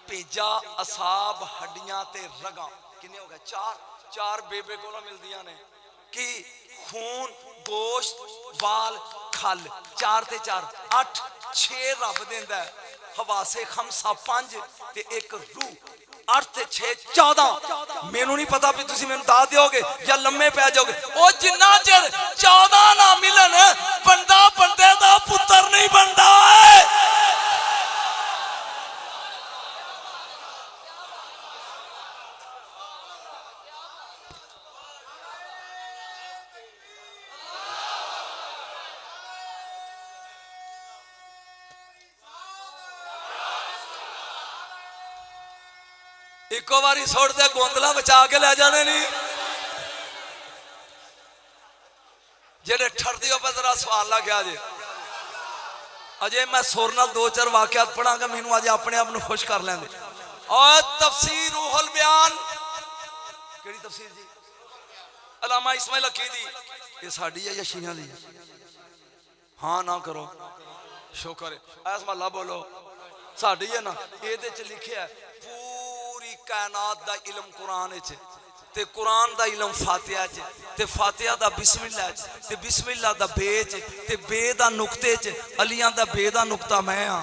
भेजा असाब हड्डियां ते रगां किन्ने हो गए 4 बेबे कोलों मिलदियां ने कि खून गोश्त वाल खल 4 ते 4 8 6 रब देंदा है हवासे खमसा 5 ते एक रूह 8 ते 6 14 मैनू नहीं पता भी तुसी मैनू दस दोगे या लम्मे पै जाओगे ओ जिन्ना चिर 14 ना मिलन बंदा बंदे दा पुत्र नहीं बनता है। इको बारी सुट दे गोंदला बचा के लै जाने नहीं जेडे ठरदी हो पे जरा सवाल लग गया जे अजे मैं सुर नाल 2-4 वाकयात पढ़ांगा मैनू अज अपने आप को खुश कर लेंदे। और तफसीर रूहुल बयान केड़ी तफसीर जी अलामा इस्माइल अकीदी ये साडी है या शिया दी? हाँ ना करो शुक्र है ऐस महला बोलो साडी है ना ये लिखिया कायनात दा इलम कुरान च ते कुरान दा इलम फातिहा च ते फातिहा दा बिस्मिल्लाह च ते बिस्मिल्लाह दा बे च ते बे दा नुक्ते च अलियां दा बे दा नुक्ता मैं हां।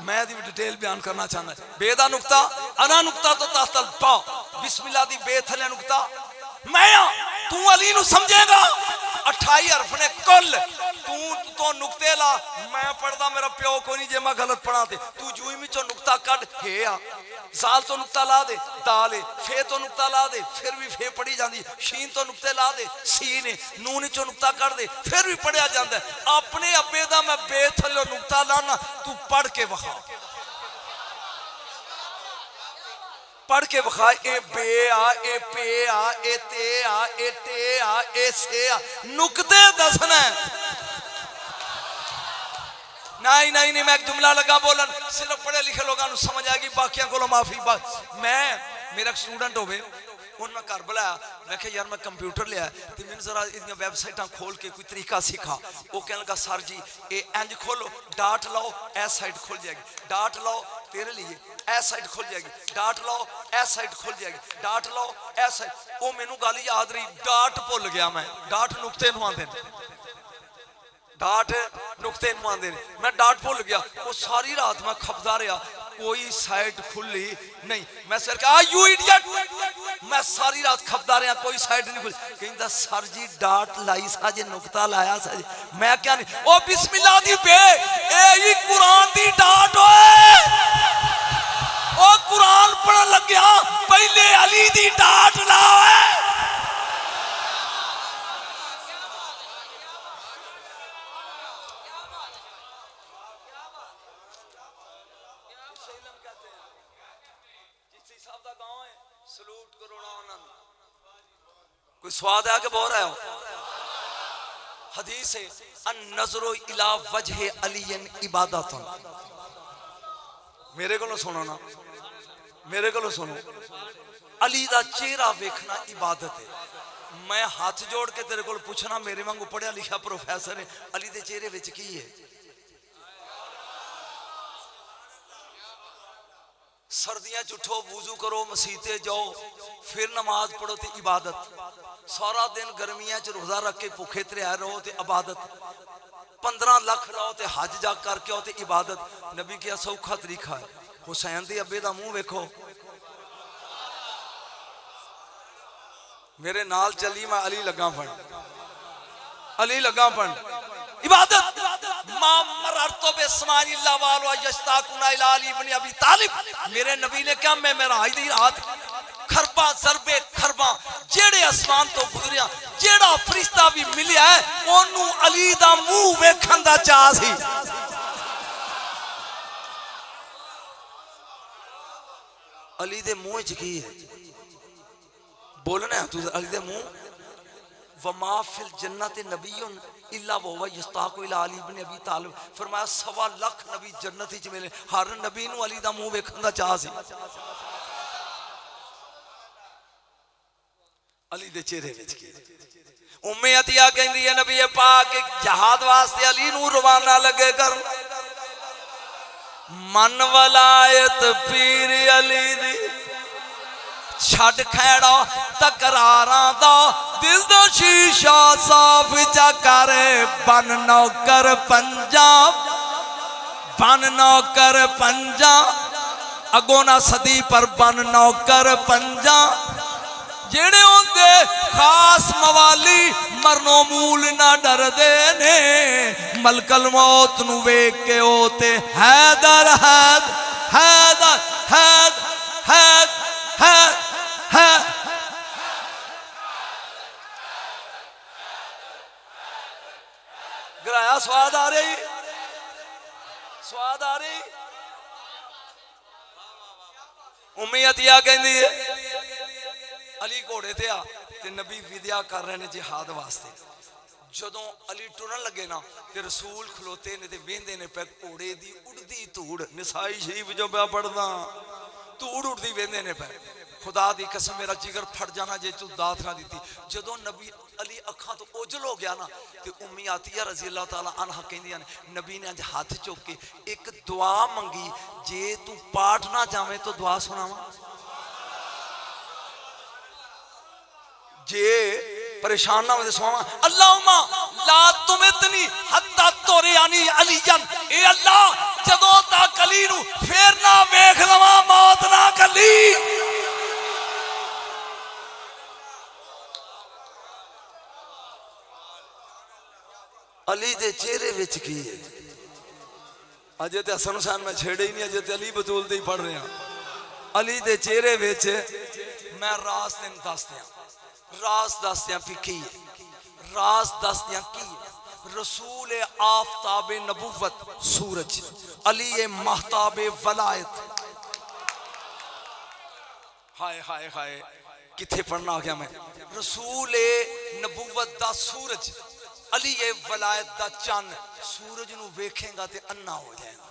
मैं दी डिटेल बयान करना चाहना बे दा नुक्ता अना नुक्ता तो तातल पा बिस्मिल्लाह दी बे थले नुक्ता मैं हां। तू अली नु समझेगा 28 हरफ ने कुल तू तो नुक्ते ला मैं पढ़दा मेरा प्यो को नहीं जे मैं गलत पढ़ा ते तू जूई में चो नुक्ता कट हे आ जाल तो नुक्ता ला दे दाले फे तो नुक्ता ला दे फिर भी फे पढ़ी जाती शीन तो नुक्ते ला दे सी ने नून चो नुक्ता कट दे फिर भी पढ़िया जाता है। अपने अब्बे दा मैं बे थल्लो नुक्ता लाना तू पढ़ के वखा पढ़ के विखा ए बे आ ए पे आ ए ते आ ए टे आ ए से आ नुक्ते दसना नहीं नहीं नहीं मैं एक जुमला लगा बोलन सिर्फ पढ़े लिखे लोगों समझ आएगी बाकियों को माफी मैं मेरा स्टूडेंट होवे उन मैं घर बुलाया मैं क्या यार मैं कंप्यूटर लिया तो मैंने जरा इन वैबसाइटा खोल के कोई तरीका सीखा वो कहने लगा सर जी ये इंज खोलो डाट लाओ ए साइड खुल जाएगी डाट लाओ तेरे लिए ए साइड खुल जाएगी डाट लाओ ए साइड खुल जाएगी डाट लाओ ए साइड वो मैनू गल याद रही डाट भुल गया मैं डाट नुक्ते नू आंदे डाट नुक्ते नू आंदे मैं डाट भुल गया वो सारी रात मैं खपदा रहा कोई साइड खुली नहीं मैं सर कहा यू इडियट मैं सारी रात खपदा रहा कोई साइड नहीं खुली कहंदा सर जी डाट लाई सा जे नुक्ता लाया सा मैं क्या नहीं ओ बिस्मिल्लाह दी बे ए ही कुरान दी डाट ओए ओ कुरान पढ़न लग्या पहले अली दी डाट ला कोई स्वाद है कि बोल रहे हो हदीस है अन नजरो इला वजह अलीन इबादत मेरे को सुनो ना मेरे को सुनो अली दा चेहरा देखना इबादत है। मैं हाथ जोड़ के तेरे को पूछना मेरे वांगू पढ़िया लिखा प्रोफेसर है अली दे चेहरे विच की है सर्दियां उठो वुजू करो मसीते जाओ फिर नमाज पढ़ो तो इबादत सारा दिन गर्मियां च रोजा रख के भूखे त्रिया रहो तो इबादत 15 लाख लाओ तो हज जा करके आओ तो इबादत नबी क्या सौखा तरीका है। हुसैन दे अब्बे दा मुंह वेखो मेरे नाल चली मैं अली लगा फन अली लगा फन इबादत मेरे नबी ने क्या मैं मेरा हाथ खरबा सरबे खरबा जेड़े आसमान तो गुजरिया जेड़ा फरिश्ता भी मिलिया है ओनू अली दा मुंह वेखण दा चाह सी। अली दे मुंह च की है बोलना तू अली दे मुंह वमा फिल जन्नत नबीयुन इल्ला वो यस्ताकु इला अली इब्न अबी तालिब फरमाया 1.25 लाख नबी जन्नत विच मिले हर नबी नू अली दा मुंह वेखण दा चाह सी। अली दे चेहरे विच की उम्मे अतिया कहंदी है नबी पाक जहाद वास्ते अली नू रवाना लगे कर मन वलायत पीर अली दी छड़ खैड़ा तकरारां दा दिल दा शीशा साफ चा कर बन नौकर पंजाब बन नौकर पंजा अगों ना सदी पर बन नौकर पंजा जेड़े होंदे खास मवाली मरनो मूल ना डरदे ने मलकल मौत नू वेख के ओते हैदर हैद हैदर हैद हैद हैद हैद गराया स्वाद आ रही स्वाद आ रही उम्मी अतिया कहंदी है अली घोड़े ते आ ते नबी विद्या कर रहे ने जिहाद वास्ते जदों अली टुरन लगे ना ते रसूल खलोते ने ते वेंदे ने पे घोड़े दी उड़दी धूड़ निसाई शरीफ जो मैं पढ़दा धूड़ उड़दी वेंदे ने पे खुदा दी कसम मेरा जिगर फट जाना जे तू दात ना दी जदों नबी अली अखां तो ओझल हो गया ना ते उम्मी आतिया रजी अल्लाह तआला अन्हा कहंदियां ने नबी ने अज हाथ चुक के एक दुआ मंगी जे तू पाठ ना जावे तो दुआ सुनावा जे परेशान ना हो सुनावा अल्लाहुम्मा ला तुमितनी हत्ता तोरे यानी अलीजन ए अल्लाह जदों तक अली नू फिर ना वेख लवा मौत ना कली अली दे चेहरे विच की है अजे ते हसन हुसैन मैं छेड़े ही नहीं अजे ते अली बतूल दे ही पढ़ रहे हैं अली दे चेहरे विच मैं रास तेन दस दियां रास दस दियां भी की रास दस दियां की रसूल आफताब नबुव्वत सूरज अली महताब वलायत हाय हाय हाय किथे पढ़ना आ गया मैं रसूल नबुव्वत दा सूरज अली ये वलायत दा चन्न सूरज नू वेखेगा ते अन्ना हो जाएगा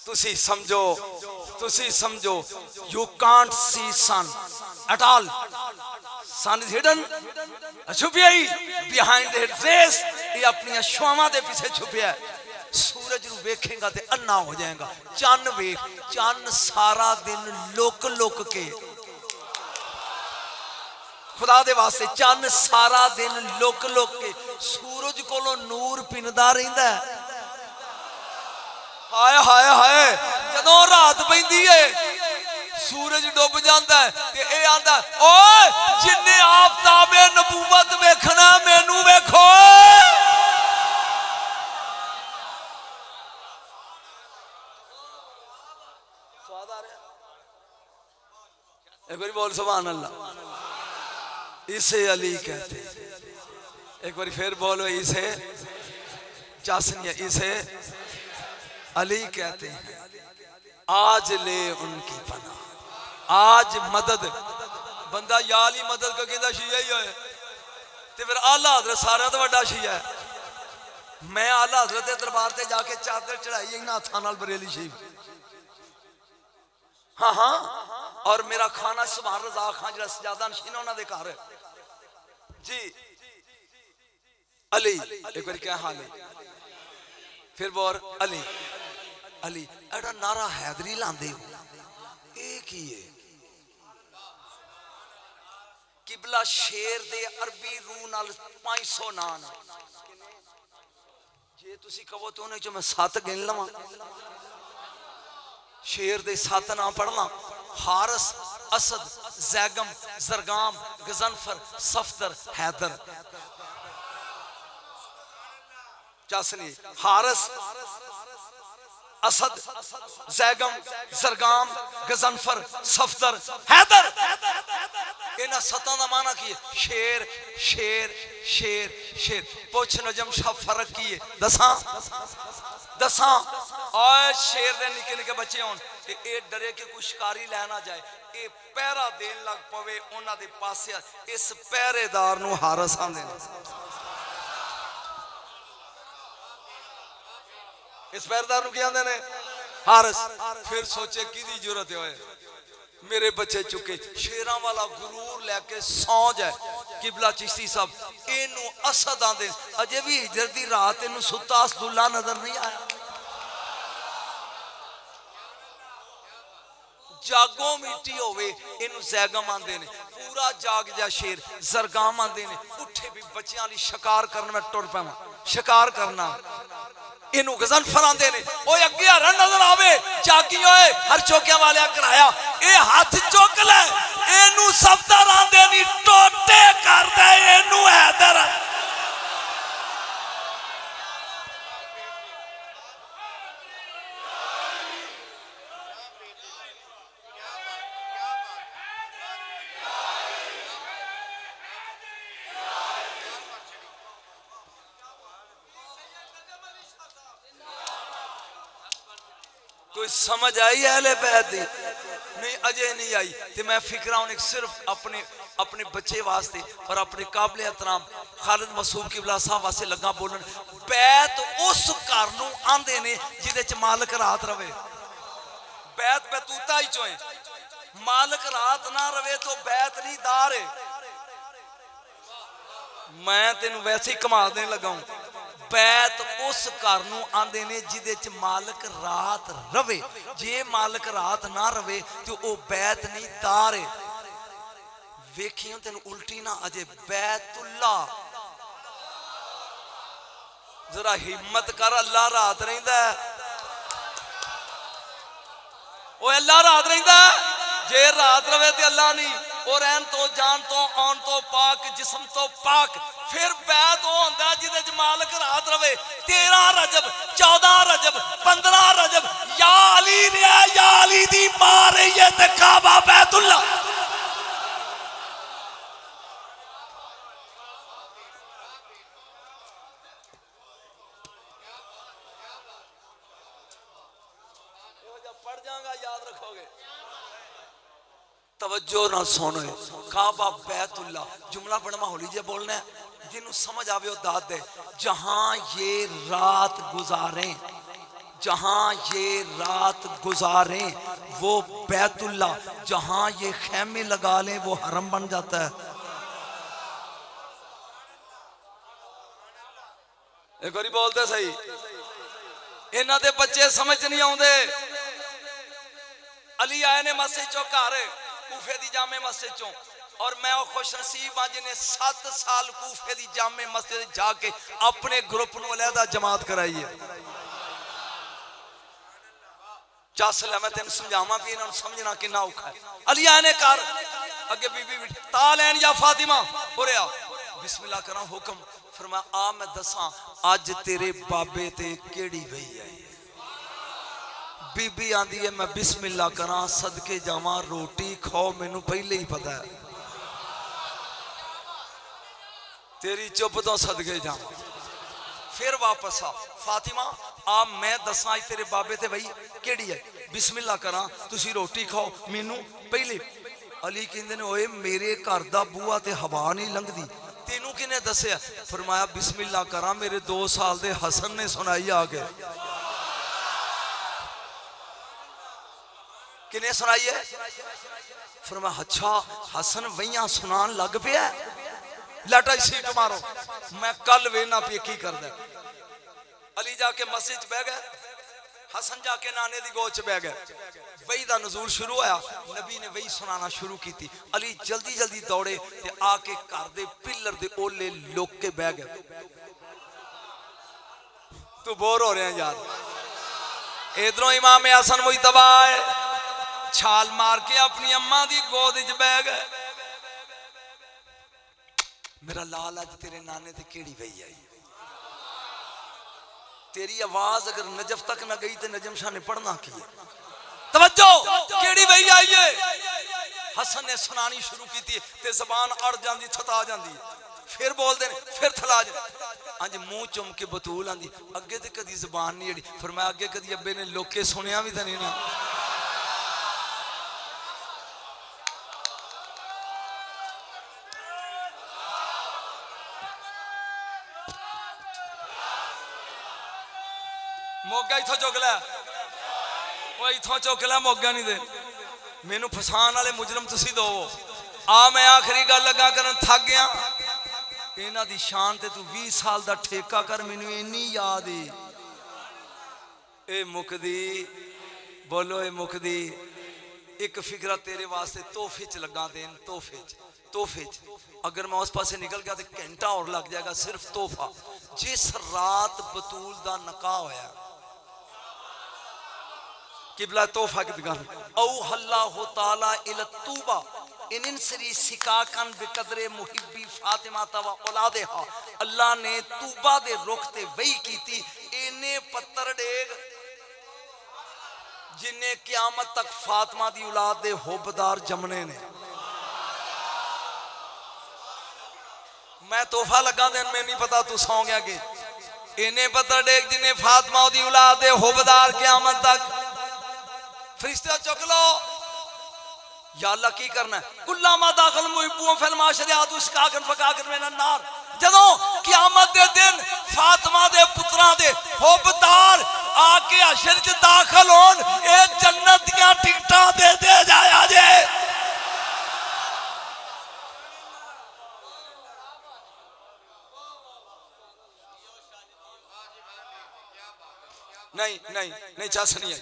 तुसी समझो you can't see sun at all sun is hidden छुपिया he behind its face ये अपनी श्वामा दे पीछे छुपिया है सूरज नू वेखेगा ते अन्ना हो जाएगा चन्न वेख चन्न सारा दिन लुक लुक के खुदा दे वास्ते चन्न सारा दिन लुक लुक के सूरज कोलों नूर पिनदा रहिंदा है हाय हाय हाय जदों रात पैंदी है सूरज डुब जाता है ते ए आंदा ओए जिन्ने आफताबे नबूवत वेखना मैनू वेखो स्वाद आ रहा एक बार बोल सुभान अल्लाह इसे अली कहते एक बार फिर बोलो इसे चासनिया इसे अली कहते हैं आज ले उनकी पनाह आज मदद बंदा या अली मदद को कहता शिया ही होए ते फिर आला हजरत सारा तो बड़ा शिया है मैं आला हजरत के दरबार से जाके चादर चढ़ाई इन्हां हत्थां नाल बरेली शरीफ हाँ हाँ और मेरा खाना सुभान रज़ा खां जिहड़ा सजादा नशीन उन्हां दे घर जी अली एक बार क्या हाल है फिर बोर अली अली एड़ा नारा हैदरी लांदे हो एक ही है किबला शेर दे अरबी रूह नाल 500 नान जे तुसी कहो तो उन्हें जो मैं 7 गिन लवां शेर दे 7 नाम पढ़ना हारस असद जैगम जरगाम गजनफर सफदर हैदर चासनी हारस असद जैगम जरगाम गजनफर सफदर हैदर इन्हां 7 दा माना की है शेर शेर शेर शेर पूछ नजम शाह फर्क की है दसा और शेर दे निके निके बच्चे होन ते ए डरे कि कोई शिकारी ले ना जाए ए पहरा देन लग पवे उन्हां दे पासे इस पहरेदार नू हारस आंदे इस पहरेदार नू की आंदे ने हारस फिर सोचे किदी जरूरत होए मेरे बच्चे चुके शेरां वाला गुरूर लेके सौ जाए किबला चिश्ती साहब इनू असद आंदे अजे भी हिजर दी रात इनू सुता असदुल्ला नजर नहीं आया जागो मिट्टी होवे इनू जैगम आंदे ने, पूरा जाग जा शेर जरगाम आंदे ने। उठे भी बच्चियां दी शिकार करन में टुर पावां, शिकार करना इनू गजनफर आंदे ने। ओए अगे हरण नजर आवे जागी ओए हर चौकियां वाले कराया ए हाथ चुक ले इनू सफदर आंदे नी टोटे कर दे इनू हैदर। कोई समझ आई अहले बैत दी? नहीं अजय नहीं आई। तो मैं फिक्रा हूं सिर्फ अपने बच्चे वास्ते और अपने काबिल एहतराम खालिद मसूद किबला साहब वास्ते लगा बोलन। बैत उस घर नूं आंदे ने जिहदे च मालिक रात रवे। बैत बैतूता ही चोए, मालिक रात ना रवे तो बैत नहीं दार है। मैं तेन वैसे ही कमा देने लगा हूं। बैत उस घर नूं आंदे ने जिहदे च मालिक रात रवे। जे मालिक रात ना रवे तो वह बैत नहीं तार है। वेखियो तेन उल्टी ना अजे बैतुल्ला। जरा हिम्मत कर, अल्लाह रात रहिंदा है। ओ अल्लाह रात रहिंदा है। जे रात रवे ते अल्लाह नहीं। और रहन तो जान तो आन तो पाक जिस्म तो पाक। फिर बैत वो होंदा जिहदे च मालिक रात रवे। 13 रजब 14 रजब 15 रजब या अली रिया या अली दी मां रही है ते काबा बैतुल्ला। पढ़ जाऊंगा याद रखोगे। तवज्जो ना सुनो। काबा बैतुल्ला जुमला बड़ा माहौली जे बोलना है, जिन्हों समझ आवे वो दाद दे। जहां ये रात गुजारे, जहां ये रात गुजारे वो बैतुल्ला, जहां ये खैमे लगा ले वो हरम बन जाता है। एक बारी बोलते सही। इन्हां दे बच्चे समझ नहीं आउंदे। अली आए ने मस्जिद चो घर कूफे दी जामे मस्जिद चो, और मैं वो खुश नसीब हाँ जिन्हें 7 साल कूफे दी जामे मस्जिद जाके अपने ग्रुप नूं अलहदा जमात कराई है। चस लै मैं तेन समझावा भी इन्होंने समझना कितना औखा है। अली आए ने घर अगे बीबी ता लैन या फातिमा उरे आ बिस्मिल्लाह करा हुक्म फरमाया आ मैं दसा अज तेरे बाबे ते केड़ी वही आई। बीबी आंदी है मैं बिस्मिल्लाह करा सदके जावा रोटी खाओ मैनू पहले ही पता है तेरी चुप तो सदके जावा। फिर वापस आ फातिमा आ मैं दसा तेरे बाबे ते वही केड़ी है बिस्मिल्लाह करा तुसी रोटी खाओ मैनू पहले। अली कहंदे ने ओए मेरे घर दा बूहा ते हवा नहीं लंघदी तेनू किने दसिया। फरमाया बिस्मिल्लाह करा मेरे 2 साल दे हसन ने सुनाई आके। किने सुनाई है? फरमाया अच्छा हसन वहियां सुनान लग पिया। लाटा सीट मारो मैं कल वेना पे की करदा। अली जाके मस्जिद च बह गए, हसन जाके नाने दी गोद च बह गए। वही दा नज़ूल शुरू होया, नबी ने वही सुनाना शुरू की। अली जल्दी जल्दी दौड़े ते आके घर दे पिलर दे ओले लुक के बह गए। तू बोर हो रहा है यार। इधरों इमाम हसन मुजतबा छाल मार के अपनी अम्मा दी गोद च बह गए। मेरा लाल अज तेरे नाने ते केड़ी वही आई। तेरी आवाज अगर नजफ तक ना गई तो नजम शाह ने पढ़ना की है। तवज्जो केड़ी वही आई है। हसन ने सुनानी शुरू की ते जबान अड़ जाती थता जाती फिर बोलते फिर थला जाती। मुंह चुम के बतूल आंदी अगे तो कदी जबान नहीं अड़ी। फिर मैं अगे कदी अब्बे ने लोके सुनिया भी तो नहीं ना। मोगा इथों चुक लै इथों चुक लै मोगा नहीं दे मैनू फसान वाले मुजरम तुसी दो। आ मैं आखिरी गल लगा करन थक गया। इन्हां दी शान ते तू 20 साल दा ठेका कर मैनू इन्नी याद है। ए मुकदी बोलो ए मुकदी एक फिक्रा तेरे वास्ते तोहफे च लगा देन, तोहफे च अगर मैं उस पासे निकल गया तो घंटा और लग जाएगा, सिर्फ तोहफा। जिस रात बतूल दा निकाह होया, किबला तोहफा की दुकान औ अल्लाह ताला इल तूबा इन सरी सिकाकन बिकदरे मुहिब्बी फातिमा तवा औलादे हा। अल्लाह ने तूबा दे रुख ते वही कीती, इन्ने पत्थर डेग जिन्ने क़यामत तक फातिमा दी औलाद दे हुब्बदार जमने ने। मैं तोहफा लगा देन, मैं नहीं पता तू सौ गया कि इन्ने पत्थर डेग जिन्ने फातिमा दी औलाद दे हुब्बदार क़यामत तक। फरिश्ता चुक लो, या अल्लाह की करना है। कुल्लामा दाखिल मुहिब्बुहुम फिल माशरियात उसकाकन फकाकन मिन अन्नार। जदों क़यामत दे दिन फातिमा दे पुत्रां दे हुब्बदार आके हशर च दाखिल होन, ए जन्नत दियां टिकटां दे दे जाया जे। नहीं नहीं नहीं चस नहीं है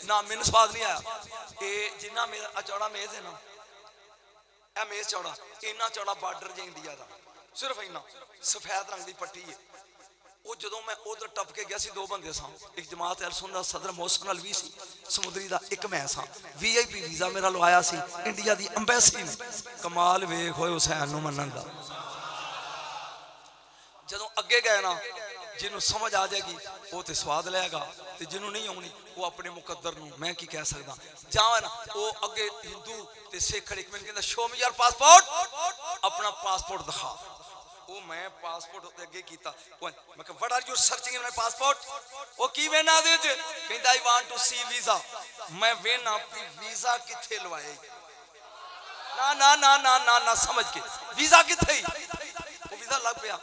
ना, मैंने स्वाद नहीं आया। ये जिन्ना मेरा चौड़ा मेज है ना, यह मेज चौड़ा, इन्ना चौड़ा बार्डर जे इंडिया का, सिर्फ इन्ना सफेद रंग की पट्टी है। वो जो मैं उधर टप के गया, दो बंदे सा, एक जमात अहल सुन्नत सदर मोहसिन अलवी सी समुद्री का, एक मैं सा। VIP वीजा मेरा लवाया सी इंडिया की अंबैसी ने। कमाल वेख होए हुसैन नूं मनण दा। जदों अगे गए ना, जिन्हों समझ आ जाएगी वो तो स्वाद लेगा, तो जिन्हों नहीं आनी वो अपने मुकद्दर नूं मैं की कह सकदा। जावे ना वो अगे हिंदू ते सिख खड़े, मैंने कहंदा शो मी योर पासपोर्ट, अपना पासपोर्ट दिखा। वो मैं पासपोर्ट अगे कीता, मैं कहा what are you searching in my passport. वो की वेना दे च, कहंदा I want to see visa. मैं वेना दी वीजा किथे लवाए, ना ना ना ना ना ना समझ के वीजा किथे, वो वीजा लग पिया।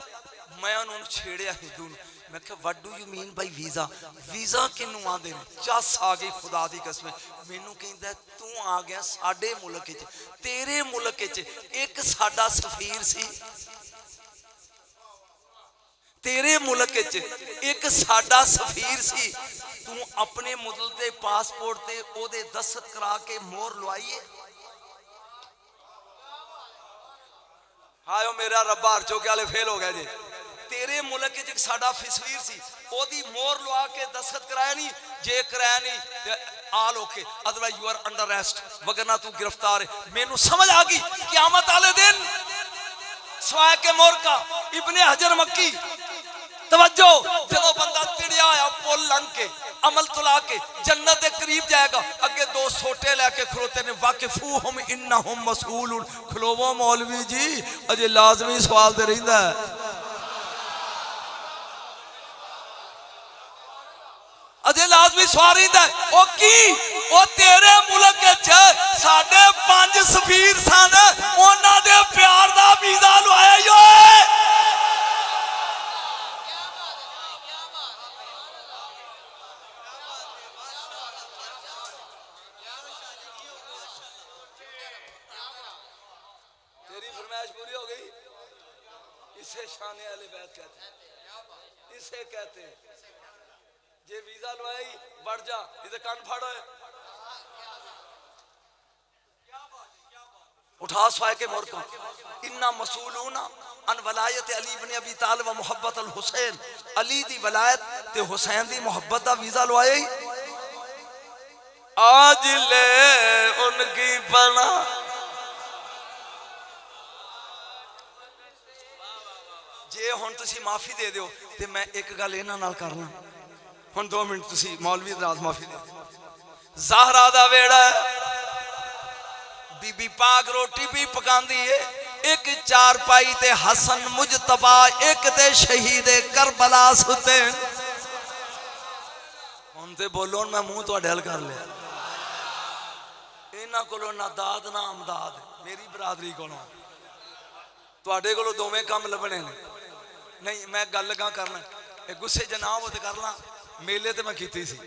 मैं उन्होंने छेड़िया हिंदू, मैं क्या what do you mean by visa, visa किनू आंदे ने। चस आ गई खुदा दी कसम, मैनू कहंदा तू आ गया साडे मुल्क च, तेरे मुल्क च एक साडा सफीर सी, तेरे मुल्क च एक साडा सफीर सी, तू अपने मुल्क दे पासपोर्ट ते ओदे दस्तखत करा के मोहर लवाईए। हायो मेरा रब्बा हर चौके वाले फेल हो गए जे। तेरे मुल्क च साडा फिसवीर सी, ओदी मोहर लवा के दस्तखत कराया नहीं, जे कराया नहीं all okay, otherwise you are under arrest, वगरना तू गिरफ्तार है। मैनू समझ आ गई क़यामत वाले दिन सवाए के मोहर का इब्ने हजर मक्की तवज्जो, जदों बंदा तिड़िया आया पुल लंघ के अमल तुला के जन्नत के करीब जाएगा, अगे दो सोटे लेके खलोते ने, वाकिफूहुम इन्नहुम मसऊलून। खलोवो मौलवी जी, अजे लाजमी सवाल ते रहिंदा है, अजे लाजमी सवाल रहिंदा है। ओ की ओ तेरे मुल्क च साडे 5 सफीर सन, उन्हां दे प्यार दा वीजा लवाया यो। इसे शाने वाले बैत कहते हैं, इसे कहते हैं जे वीजा लवाई बढ़ जा, इधर कान फाड़ो है। उठा सवाए के मोर को, इन्ना मसूलूना अन वलायत अली इब्न अबी तालिब व मुहब्बत अल हुसैन, अली दी वलायत ते हुसैन दी मुहब्बत दा वीजा लवाए। आज ले उनकी बना जे हुण तुसी माफी दे दिओ ते मैं एक गल इन्हां नाल कर ला। हुण 2 मिनट तुसी मौलवी राज माफी दे। ज़हरा दा वेड़ा है, बीबी पाक रोटी भी पकांदी है, एक चारपाई ते हसन मुजतबा, एक ते शहीद करबला सुते। हुण ते बोलो मैं मुंह तुहाडे हल कर लिया, इन्हां कोलों ना दाद ना अमदाद, मेरी बरादरी कोलों तुहाडे कोलों दोवें काम लभणे ने। नहीं मैं गल लगा करना, गुस्से जनाब हो कर ला। मेले ते मैं कीती सी,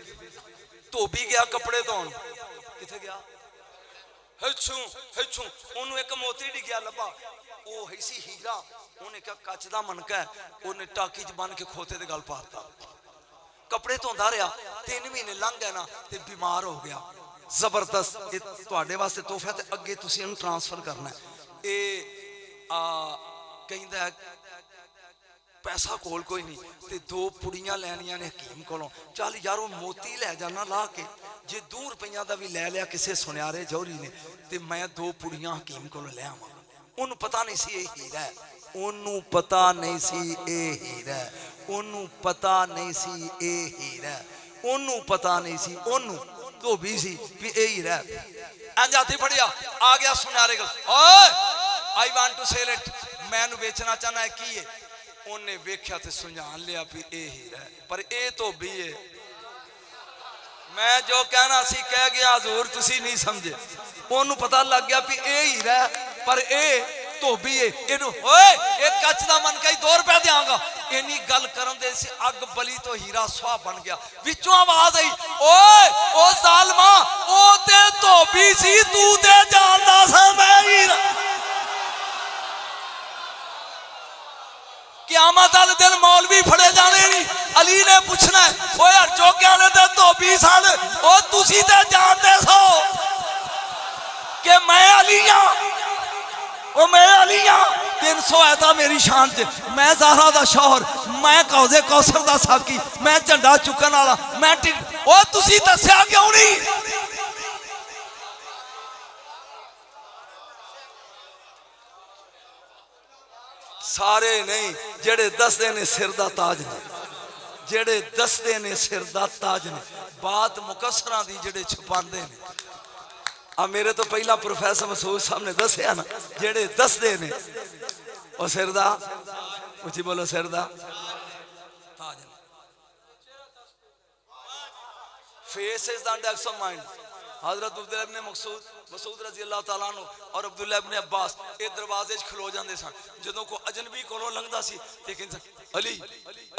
धोबी गया कपड़े धोन, किथे गया हिछू हिछू, ओनू एक मोती डिग्या लभा, वो है सी हीरा, उन्हें क्या कच दा मनका है, उन्हें टाकी च बन के खोते दे गल पाता। कपड़े धोंदा रहा, 3 महीने लंघ गए ना ते बीमार हो गया। जबरदस्त। ये तुहाडे वास्ते तोहफा ते अगे तुसीं इहनूं ट्रांसफर करना है। ये कहंदा पैसा कोल कोई नहीं ते दो पुड़ियां लैनियां ने हकीम कोलों। चल यार वो मोती लै जाना ला के, जे 2 रुपइयां दा भी लै लिया किसी सुनियारे जौहरी ने ते मैं 2 पुड़ियां हकीम कोलों ले आवां। ओनू पता नहीं सी ये हीरा है, ओनू पता नहीं सी ये हीरा है, ओनू पता नहीं सी ये हीरा है, ओनू पता नहीं सी, ओनू धोबी सी भी ये हीरा है। इंज हाथी फड़िया आ गया सुनियारे कोल, ओए I want to sell it, मैनू बेचना चाहना है की है। उन्हें वेख्या ते सुझान लिया भी ये हीरा है, पर ये धोबी है। मैं जो कहना सी कह गया हजूर, तुसी नहीं समझे। ओनू पता लग गया भी ये हीरा है पर ये धोबी है। इनू ओए एक कच दा मनका ही 2 रुपए देंगा। इन्नी गल करन दे सी अग बली तो हीरा सुहा बन गया। विचों आवाज आई, ओए ओ जालमा ओ ते धोबी सी, तू ते जानदा सा मैं हीरा। क़यामत वाले दिन मौलवी फड़े जाने नहीं। अली ने पूछना है, ओए हरचोके वाले ते धोबी सन, ओ तुसी ते जानदे सो कि मैं अली हां, ओ मैं अली हां। 300 ऐता मेरी शान च, मैं ज़हरा दा शौहर, मैं कौजे कौसर दा साकी, मैं झंडा चुकन वाला, मैं ओ तुसी दस्या क्यों नहीं? सारे नहीं, जेड़े दसदे ने सिर दा ताज ने, जेड़े दसदे ने सिर दा ताज ने, बात मुकसरां दी जेड़े छुपांदे ने। आ मेरे तो पहला प्रोफेसर मसूद साहब ने दसिया ना, जेड़े दसदे ने ओ सिर दा, उची बोलो सिर दा ताज ने। Face is the index of mind. हजरत अब्दुल्लाह इब्ने मसूद रजी अल्लाह तआला अन्हु और अब्दुल्लाह इब्ने अब्बास ये दरवाजे च खलो जाते सन। जदों को अजनबी कोलों लंघदा सी ते कहंदा अली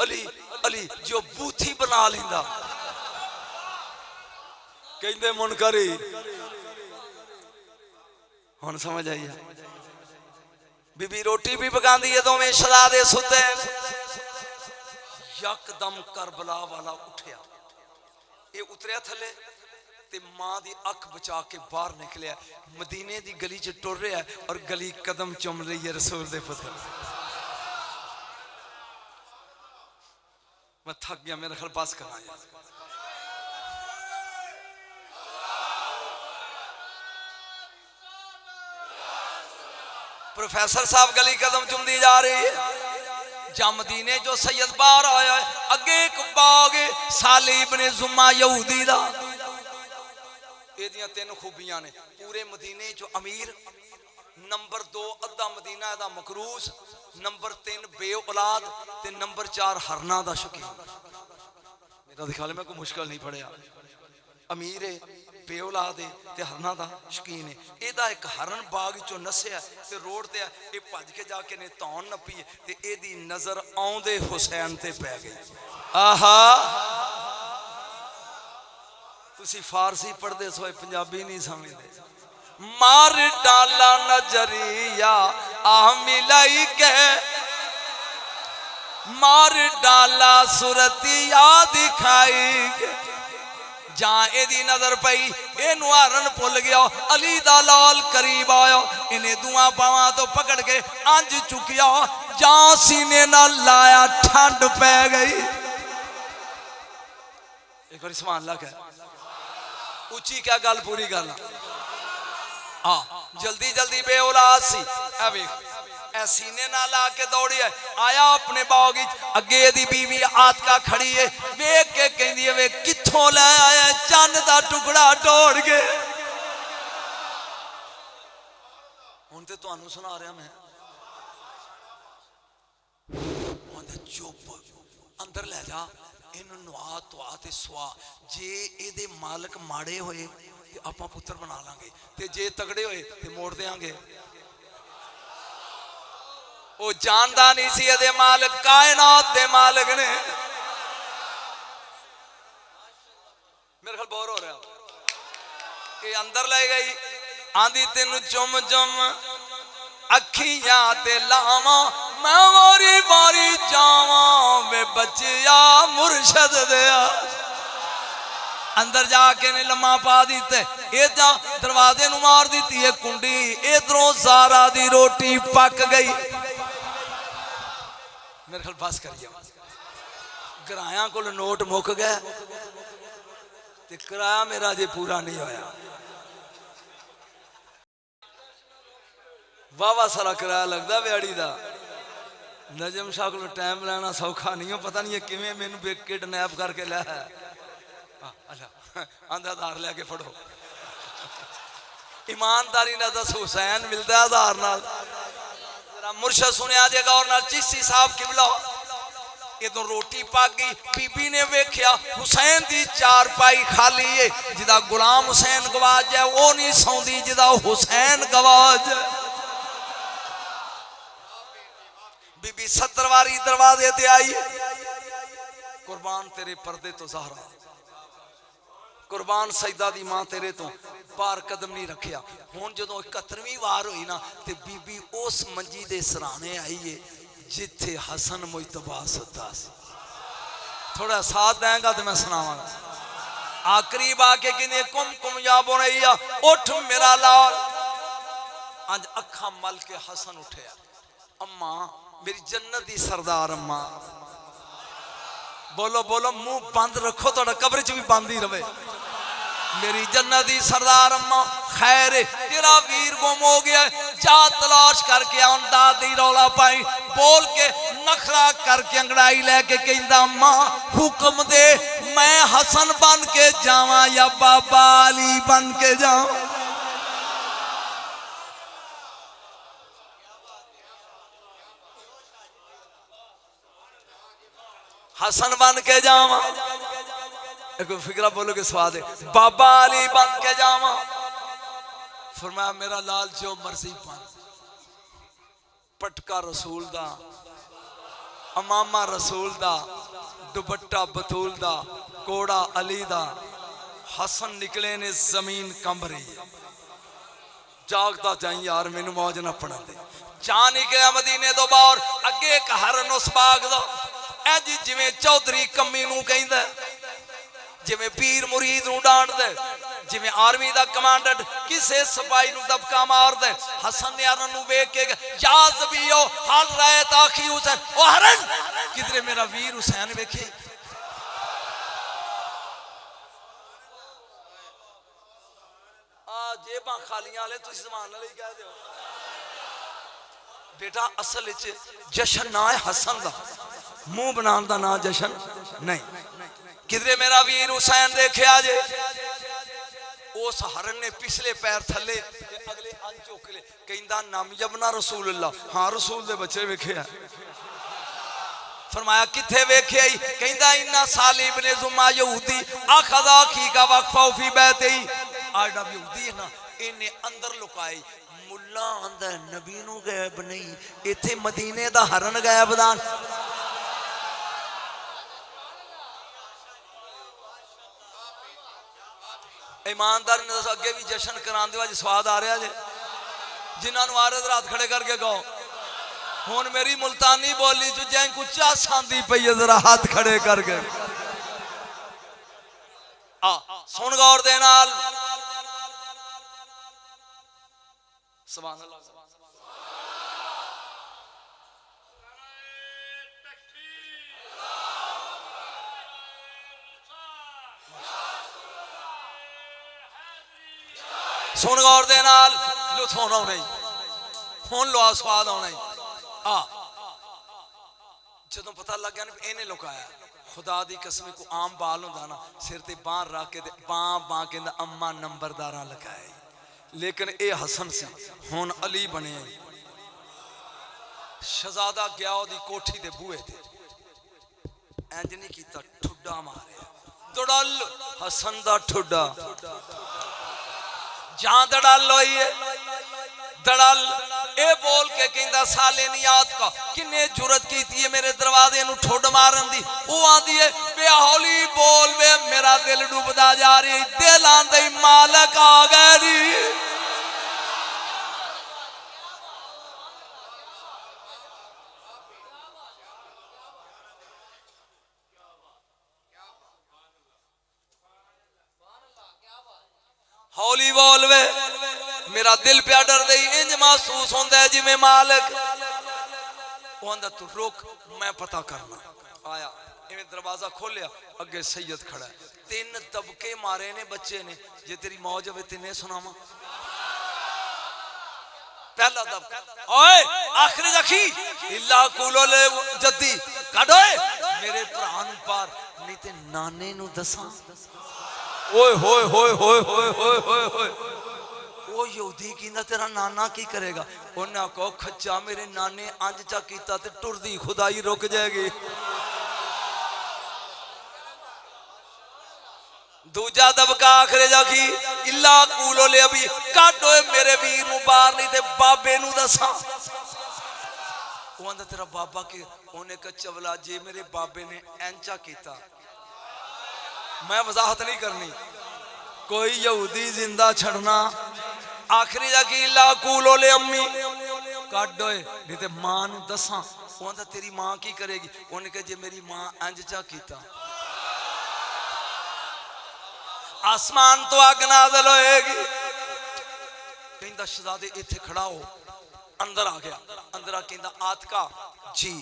अली अली, जो बूथी बना लिंदा कहंदे मुनकरी। हुण समझ आई है। बीबी रोटी भी पकांदी है, दोवें शहजादे सुते। यकदम करबला वाला उठिया, ये उतरिया थले ते मां दी अख बचा के बाहर निकलिया। मदीने दी गली च टुर रहा है और गली कदम चुम रही है रसूल दे पुत्र। मैं थक गया, मेरे ख्याल पास करा। प्रोफेसर साहब गली कदम चुमदी जा रही है। जा मदीने जो सैयद बाहर आया है, अगे एक बाग साली इब्ने जुम्मा यहूदी दा। एदियां 3 खूबियां ने पूरे मदीने चो अमीर, नंबर 2 अद्धा मदीना दा मकरूस, नंबर 3 बे औलाद ते नंबर 4 हरना दा शौकीन। मेरा ख्याल है मैं कोई मुश्किल नहीं पढ़िया। अमीर है, बे औलाद है ते हरना दा शौकीन है। एदा एक हरन बाग चो नस्या ते रोड ते ये भज के जाके ने धौन नपी ते एदी नजर आउंदे हुसैन ते पै गई। आहा तुसी फारसी पढ़ते सो, पंजाबी नहीं समझते। मार डाला नजरिया आ मिलाई के, मार डाला सुरतिया दिखाई के। जा एदी नजर पई, ए नुहारन भुल गया। अली दा लाल करीब आया, इन्हें दुआ पावा तो पकड़ के अंज चुकिया। जा सीने ना लाया, ठंड पै गई। एक बार सुभान अल्लाह कह, उची क्या गल पूरी करना। हाँ जल्दी जल्दी बे औलाद सी, ए सीने ना ला के दौड़ी है। आया अपने बाग अगे दी बीवी आतका खड़ी है, वेख के कहंदी है वे कित्थों ले आया चन्न दा टुकड़ा तोड़ के। हुण ते तुहानू सुना रहा मैं। चुप अंदर ले जा, इन्हू नुआ तुआ ते सुआ। जे एदे मालक माड़े होए ते आपां पुत्र बना लांगे, ते जे तगड़े होए ते मोड़ देंगे। वो जानदा नहीं सी एदे मालक कायनात दे मालक ने। मेरे ख्याल बोर हो रहा। ये अंदर ले गई, आंदी तेनू चुम चुम अखियां ते लावा, मैं वारी वारी जावा वे बचिया मुर्शद दिया। अंदर जाके ने लम्मा पा दीते, इदा दरवाजे नु मार दी है कुंडी, इधरों ज़ारा दी रोटी पक गई। मेरे ख्याल बस करिए, किराया को नोट मुक गया, किराया मेरा जे पूरा नहीं होया। वावा सारा किराया लगता व्याड़ी का। नजम शाह को टाइम लेना सौखा नहीं हो, पता नहीं है किवें मैनू किडनैप करके लिया है। अच्छा आंदा आधार लैके फड़ो, ईमानदारी ना दस हुसैन मिलता है आधार नाल। मुर्शद सुनिया जे गौर नाल, चिश्ती साहब किबला इधर रोटी पक गई, बीबी ने वेख्या हुसैन दी चारपाई खाली है, जिदा गुलाम हुसैन गवाच जाए वो नहीं सौंदी, जिदा हुसैन गवाच जाए। बीबी 70 वारी दरवाजे ते आई, कुर्बान तेरे पर्दे तो ज़हरा, कुर्बान सईदा दी मां तेरे तो बार कदम नहीं रखिया। हुण जदों 71वीं वार हुई ना, ते बीबी उस मंजी दे सराने आई है जिथे हसन मुजतबा सुता सी। थोड़ा साथ देंगा तो मैं सुनावांगा। आकरीब आके कहने कुम कुम या बुनैया उठ मेरा लाल। अज अखा मल के हसन उठे, अम्मा मेरी जन्नत दी सरदार अम्मा। बोलो बोलो, मुंह बंद रखो, थोड़ा कब्र च भी बंद ही रहे। मेरी जन्नत दी सरदार अम्मा, खैर तेरा वीर गुम हो गया, जा तलाश करके आन। दादी रौला पाई, बोल के नखरा करके अंगड़ाई लेके कहंदा अम्मा हुक्म दे, मैं हसन बन के जावा या बाबा अली बन के जाऊं। हसन बन के जावा, फिक्रा बोलो के स्वाद है, बाबा अली बन के जावा। फरमाया मेरा लाल जो मर्जी बन, पटका रसूल दा, अमामा रसूल दा, दुपट्टा बतूल दा, कोड़ा अली दा। हसन निकले ने जमीन कंब रही, जागता जाई यार मैनू मौज ना पड़ा दे। जा निकलिया मदीने तो बाहर, अगे एक हरन उस बाग दा, ऐ जी जिवें चौधरी कम्मी नू कहंदा, जिवें पीर मुरीद नू डांटदा, जिवें आर्मी दा कमांडेंट किसे सिपाही नू दबका मारदा। हसन ने हरन नू वेख के याद बियो हाल रहे ताखी हुसैन, ओ हरन किधरे मेरा वीर हुसैन वेखे। आ जेबां खालियां वाले तुसीं ज़बान नाल ही कह दिओ बेटा, असल विच जशन ना है हसन दा, मुंह बनाने का ना जशन नहीं। किधरे मेरा वीर हुसैन देखिया जे, उस हरन ने पिछले पैर थले अगले अंग चुक ले, कहंदा नाम यबना रसूल अल्लाह। हाँ रसूल दे बच्चे वेखे है। फरमाया किथे वेखे, कहंदा इन्ना सालिब ने जुमा यहूदी आखदा की का वक्फा फी बैते। आड़ा यहूदी है ना, इन्हें अंदर लुकाई। मुल्ला आंदा नबी नू गैब नहीं, इथे मदीने दा हरन गैब दान। ईमानदारी ने अगे भी जशन कराने वाले स्वाद आ रहा जे, जिन्होंने आरद रात खड़े करके कहो। हुण मेरी मुल्तानी बोली जो जै कुछ आसांदी पई है, जरा हाथ खड़े करके सुन गौर दे नाल। सुभान अल्लाह। सुन गौर दे नाल, लुत्फ होना नहीं, हुण लो स्वाद आना ही। जो पता लग गया ना इन्हें लुकाया, खुदा दी कसम को आम बाल होंदा ना, सिर ते बांह रख के बां बां कहंदा अम्मा नंबरदारा लगाए, लेकिन ये हसन सी। हुण अली बने, शहजादा गया ओदी कोठी दे बूहे ते, इंज नहीं कीता, ठुड्डा मारे, दड़ल हसन दा ठुड्डा। जहां दड़ल होई है, दड़ल ए बोल के कहंदा साले नियात का किन्ने जुरत की मेरे दरवाजे नू ठुड मारन दी। वो आंदी है वे हौली बोल वे मेरा दिल डूबदा जा रही, दिल आंदे मालक आ गए। हौली बोल वे मेरा दिल प्या डर दे इंज महसूस होंदा है जिवें मालिक ओंदा तू रुक मैं पता करना आया इवें दरवाजा खोलिया अगे सैयद खड़ा है 3 दबके मारे ने बच्चे ने जे तेरी मौज होवे तिने सुनावा पहला दबका ओए आखिरी जखी इल्ला कुलोले जद्दी काढ ओए मेरे भरा नु पार नहीं ते नाने नु दसा ओए होए होए होए होए होए होए होए ओ यहूदी कहंदा तेरा नाना की करेगा उन्हें कहो खच्चा मेरे नाने अंज चा कीता ते टुरदी खुदाई रुक जाएगी दूजा दबका आखिरे जाकी इल्ला कूलो ले अभी काटो मेरे वीर नु बाहर नहीं ते बाबे नु दसा ओंदा तेरा बाबा की ओने का चवला जे मेरे बाबे ने एंचा कीता मैं वजाहत नहीं करनी कोई यहूदी जिंदा छड़ना आखिरी जाकी इल्ला कूलो ले अम्मी काटो नहीं ते मां नु दसा ओंदा तेरी मां की करेगी ओने कहा जे मेरी मां एंज चा कीता आसमान तो अग नाज़िल होएगी कहंदा शहजादे इत्थे खड़ा हो अंदर आ गया अंदर आ कहंदा आतका जी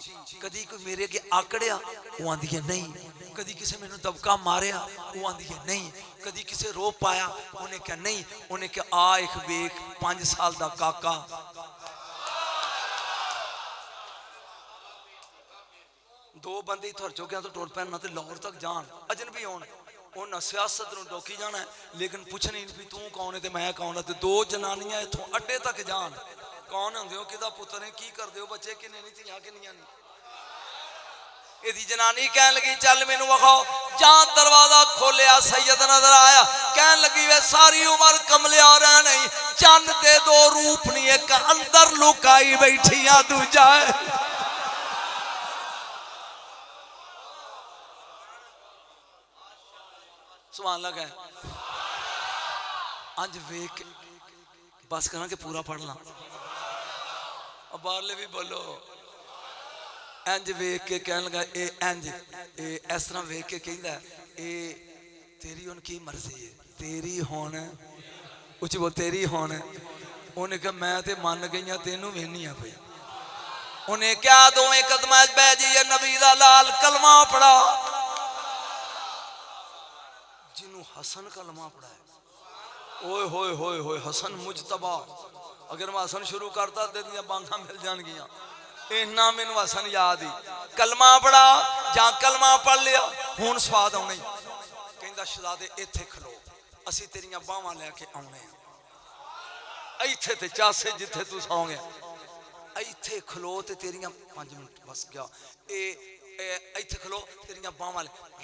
कदी कोई मेरे अगे आकड़िया वो आंदी है नहीं कदी किसी मैनू दबका मारिया वो आंदी है नहीं कदी किसी रो पाया उन्हें क्या नहीं उन्हें क्या आ एक वेख 5 साल दा काका दो बंदे थोर चौकियां तो टुर पैन ना ते लाहौर तक जान अजनबी होण उन्हें सियासत नूं डोकी जाना है लेकिन पूछनी भी तू कौन है ते मैं कौन है ते 2 जनानियां इथों अड्डे तक जान कौन होंदे हो किदा पुत्र ने की करदे हो बच्चे किन्ने नहीं धीआं किन्नियां नहीं एदी जनानी कहन लगी चल मैनू वखाओ जान दरवाजा खोलिया सैयद नजर आया कहन लगी वे सारी उम्र कमलिया रह नहीं चंद दे 2 रूप नहीं एक अंदर लुकाई बैठी आ दूजा है सुभान अल्लाह है अंज वेख बस करा के पूरा पढ़ना अब बाहरले भी बोलो इंज वेख के कहन लगा ए इंज ए इस तरह वेख के कहंदा ए तेरी हुण की मर्जी है तेरी हुण उच्च बोल तेरी हुण उन्हें कहा मैं ते मन गई तेनू वेहनी आ पई उन्हें क्या 2 कदम बह जाइए नबी दा लाल कलमा पढ़ा जिन्हों हसन कलमा पढ़ा है ओए होए होए होए हसन मुजतबा अगर मैं हसन शुरू करता तो दियां बांगा मिल जाएगियां इन्ना मैनू हसन याद ही कलमा पढ़ा जां कलमा पढ़ लिया हुण स्वाद आउणे कहंदा शहजादे इत्थे खलो असी तेरियां बाहां लैके आउणे इत्थे ते चासे जिथे तू सौ गया इत्थे खलो ते तेरियां 5 मिनट बस गया ए इत्थे खलो तेरियां बाहां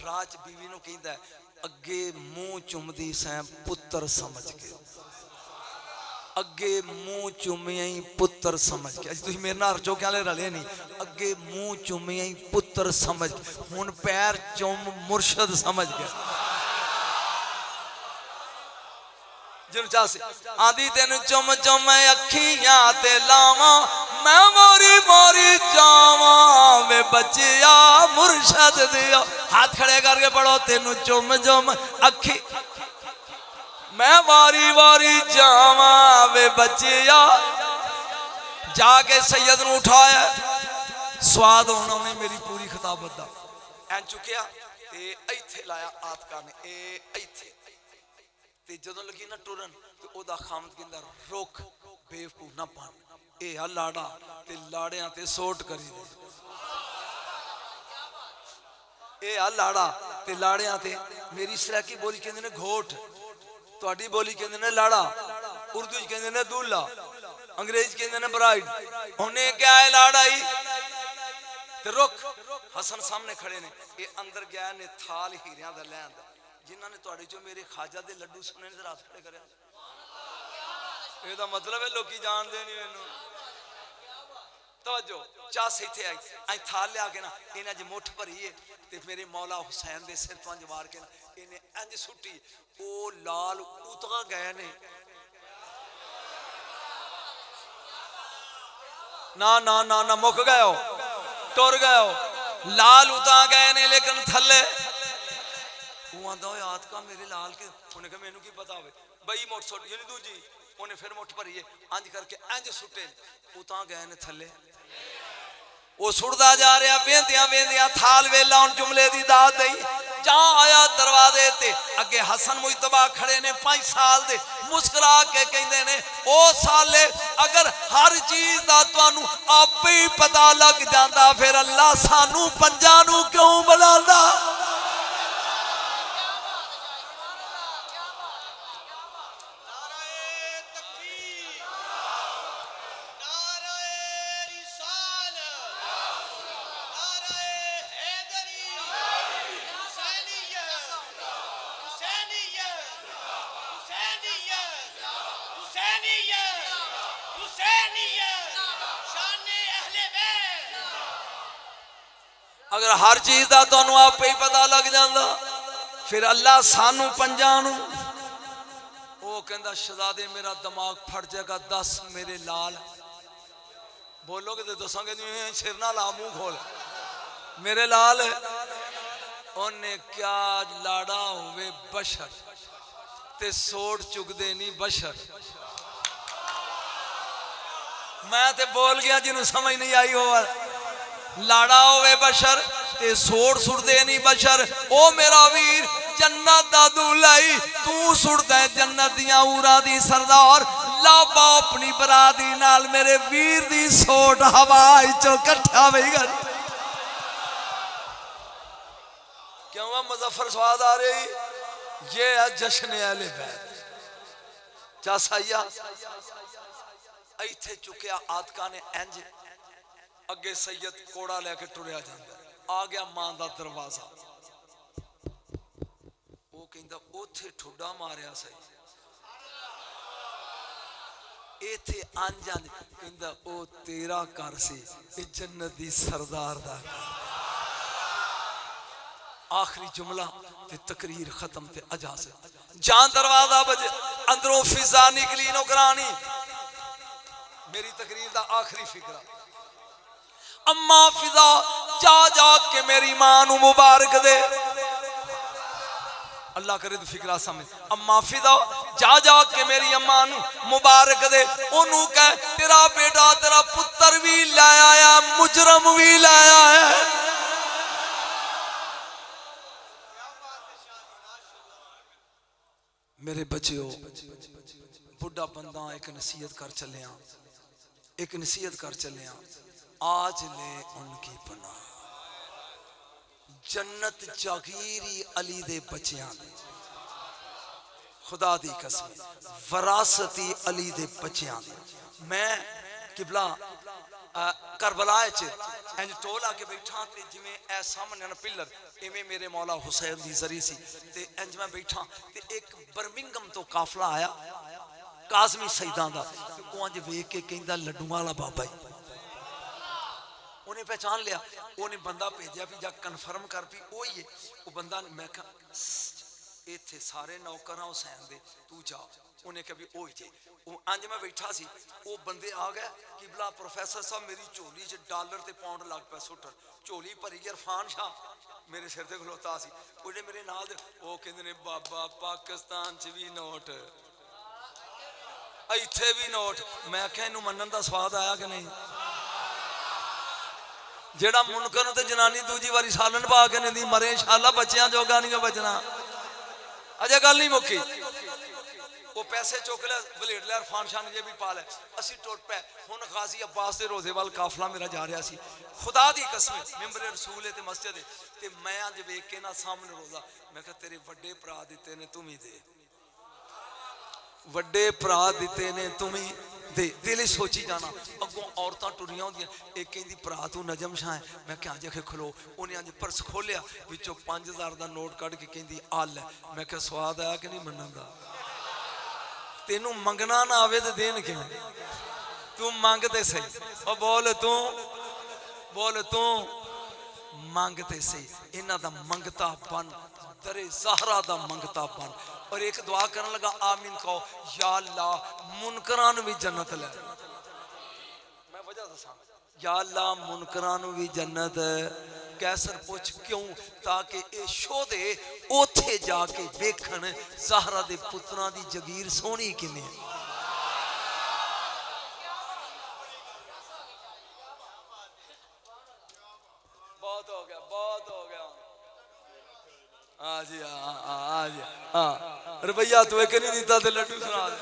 राज बीवी नूं कहंदा अगे मुंह चुमदी सै पुत्र समझ के अगे मुंह चुमिया ही पुत्र समझ के अज तुसीं मेरे नाल चौकियां वाले रले नहीं अगे मुंह चुमिया ही पुत्र समझ के हुण पैर चुम मुर्शद समझ के जिन्हों चासे आंदी तेन चुम चुम अखियां ते लावा मैं मोरी मोरी जावा वे बचिया मुर्शद दिया हाथ खड़े करके पढ़ो तेन चुम चुम अखी मैं वारी वारी जावा वे बचिया जाके सैयद नूं उठाया स्वाद होना उन्हें मेरी पूरी खिताबत दा एं चुकिया ते इत्थे लाया आतका ने ए इत्थे ते जदों लगी ना टुरन ते ओदा खामद कहंदा रुक बेवकूफ ना बन ए आ लाड़ा ते लाड़ियां ते सोट करी दे ए आ लाड़ा ते लाड़ियां ते मेरी सराकी बोली कहंदे ने घोट तुहाडी बोली कहंदे ने लाड़ा उर्दू च कहंदे ने दूल्हा अंग्रेज कहंदे ने ब्राइड उन्हें क्या है लाड़ाई ते रुक हसन सामने खड़े ने ये अंदर गया ने थाल हीरियां दा लैंदा जिन्होंने तुहाडे चो मेरे खाजा दे लड्डू सुने ने रात खड़े करे ਇਹਦਾ मतलब है लोग जानते नहीं मैनू तवज्जो चास इत्थे आई आई थाल लिया के ना इन्हें अज मुठ भरी है ते मेरे मौला हुसैन दे सिर तो अंज वार के ना इन्हें अंज सुट्टी ओ लाल उतगा गए ने ना ना ना ना मुक गए हो टुर गए हो लाल उता गए ने लेकिन थले वो आंदा होए आतका मेरे लाल के उन्हें कहा मैनू की पता होवे बई मुठ सुट यानी दूजी उन्हें फिर मुठ भरी है अंज करके इंज सुटे उतां गए ने थले वो सुटदा जा रहा वेंदियां वेंदियां थाल वेला उन जुमले दी दात दई जा आया दरवाजे ते अगे हसन मुजतबा खड़े ने 5 साल दे मुस्कुरा के कहंदे ने ओ साले अगर हर चीज दा तुहानू आपे ही पता लग जांदा फिर अल्लाह सानू पंजां नू क्यों बुलांदा अगर हर चीज का तुहानू आपे ही पता लग जाता फिर अल्लाह सानू पंजां नू वो कहंदा शहजादे मेरा दिमाग फट जाएगा 10 मेरे लाल बोलोगे तो दसांगे सिर ना ला मुंह खोल मेरे लाल उन्हें क्या लाड़ा होवे बशर ते सोट चुगदे नहीं बशर मैं ते बोल गया जिन्हों समझ नहीं आई हो लाड़ा होवे बशर ते सोट सुटदे नहीं बशर ओ मेरा वीर जन्नत दा दूल्हा तू सुटदा है जन्नत दियां ऊरां दी सरदार लाबा अपनी बरादरी नाल मेरे वीर दी सोट हवा चो कट्ठा वही कर क्यों मुजफ्फर स्वाद आ रही ये है जश्न अहले बैत चासाइया इत्थे चुकिया आतका ने इंज अगे सैयद कोड़ा लैके टुरिया जाता आ गया मां का दरवाजा वो कहंदा ओथे ठुड्डा मारिया सही इत्थे अंज अंज कहंदा ओ तेरा घर सी जन्नत दी सरदार दा आखिरी जुमला ते तकरीर खत्म ते इजाजत जान दरवाजा बजे अंदरों फिजा निकली नौकरानी मेरी तकरीर दा आखिरी फिक्रा अम्मा फिजा जा जा के मेरी मां नू मुबारक दे अल्लाह करे तो फिक्रा समझ अम्मा फिजा जा जा के मेरी अम्मा नू मुबारक दे ओनू कह तेरा बेटा तेरा पुत्र भी ले आया मुजरम भी ले आया मेरे बच्चों बुढ़ा बंदा एक नसीहत कर चलिया एक नसीहत कर चलिया आज ले उनकी पनाह जन्नत जागीरी अली दे बच्चियां खुदा दी कसम वरासती अली दे बच्चियां मैं किबला करबला इंज टोल आके बैठा ते जिवें ए सामने ना पिलर इवें मेरे मौला हुसैन दी जरी सी ते इंज मैं बैठा ते एक बर्मिंगम तो काफला आया काज़मी सईदां दा ओ इंज वेख के कहंदा लड्डू वाला बाबा ही उन्हें पहचान लिया उन्हें बंदा भेजा भी जा कन्फर्म कर भी वही है वो बंदा मैं इत्थे सारे नौकर हुसैन दे तू जा उन्हें कहा भी वही जे अंज मैं बैठा सी वो बंदे आ गए किबला प्रोफेसर साहब मेरी झोली च डॉलर ते पाउंड लग पे सुटन झोली भरी इरफान शाह मेरे सिर ते खलोता सी उन्हें मेरे नाल वो कहंदे ने बाबा पाकिस्तान च भी नोट इत्थे भी नोट मैं क्या इनू मनन दा स्वाद आया कि नहीं जेड़ा मुनकर ते जनानी दूजी बारी सालन पा के नहीं मरे इंशाअल्लाह बच्चियां जोगा नहीं बचना अजे गल नहीं मुक्की वो पैसे चुक ले वलेट ले इरफान शाह ने भी पा ले असी टुट पे हुन गाजी अब्बास दे रोजे वाल काफला मेरा जा रहा सी खुदा दी कसम मिंबर रसूल ते मस्जिद ते मैं अज वेख के ना सामने रोजा मैं कहा तेरे वड्डे भरा दिते ने तुम ही दे वड्डे भरा दिते ने तुम ही दे दिल सोची जाना अगों औरतां टुरियां होंदियां एक कहंदी भरा तू नजम शाह है मैं क्या अज खलो उन्हें अज पर्स खोलिया विचों 5000 का नोट कढ़ के कहंदी आ ले मैं क्या स्वाद आया कि नहीं मनन दा तेनू मंगना ना आवे तो देन किवें तू मंगते सही और बोल तू मंगते सही इन्हां दा मंगता बन दरे ज़हरा दा मंगता बन और एक दुआ करन लगा आमीन कहो या अल्लाह मुनकरां नूं भी जन्नत ले मैं वजह दसां या अल्लाह मुनकरां नूं भी जन्नत कैसर पुछ क्यों ताकि ये शोधे ओथे जाके वेखण ज़हरा दे पुत्रां दी जगीर सोहनी किवें। बहुत हो गया, बहुत हो गया। हाँ जी, हाँ जी, हाँ रुपया तू एक नहीं दिता तो लड्डू सुना दे।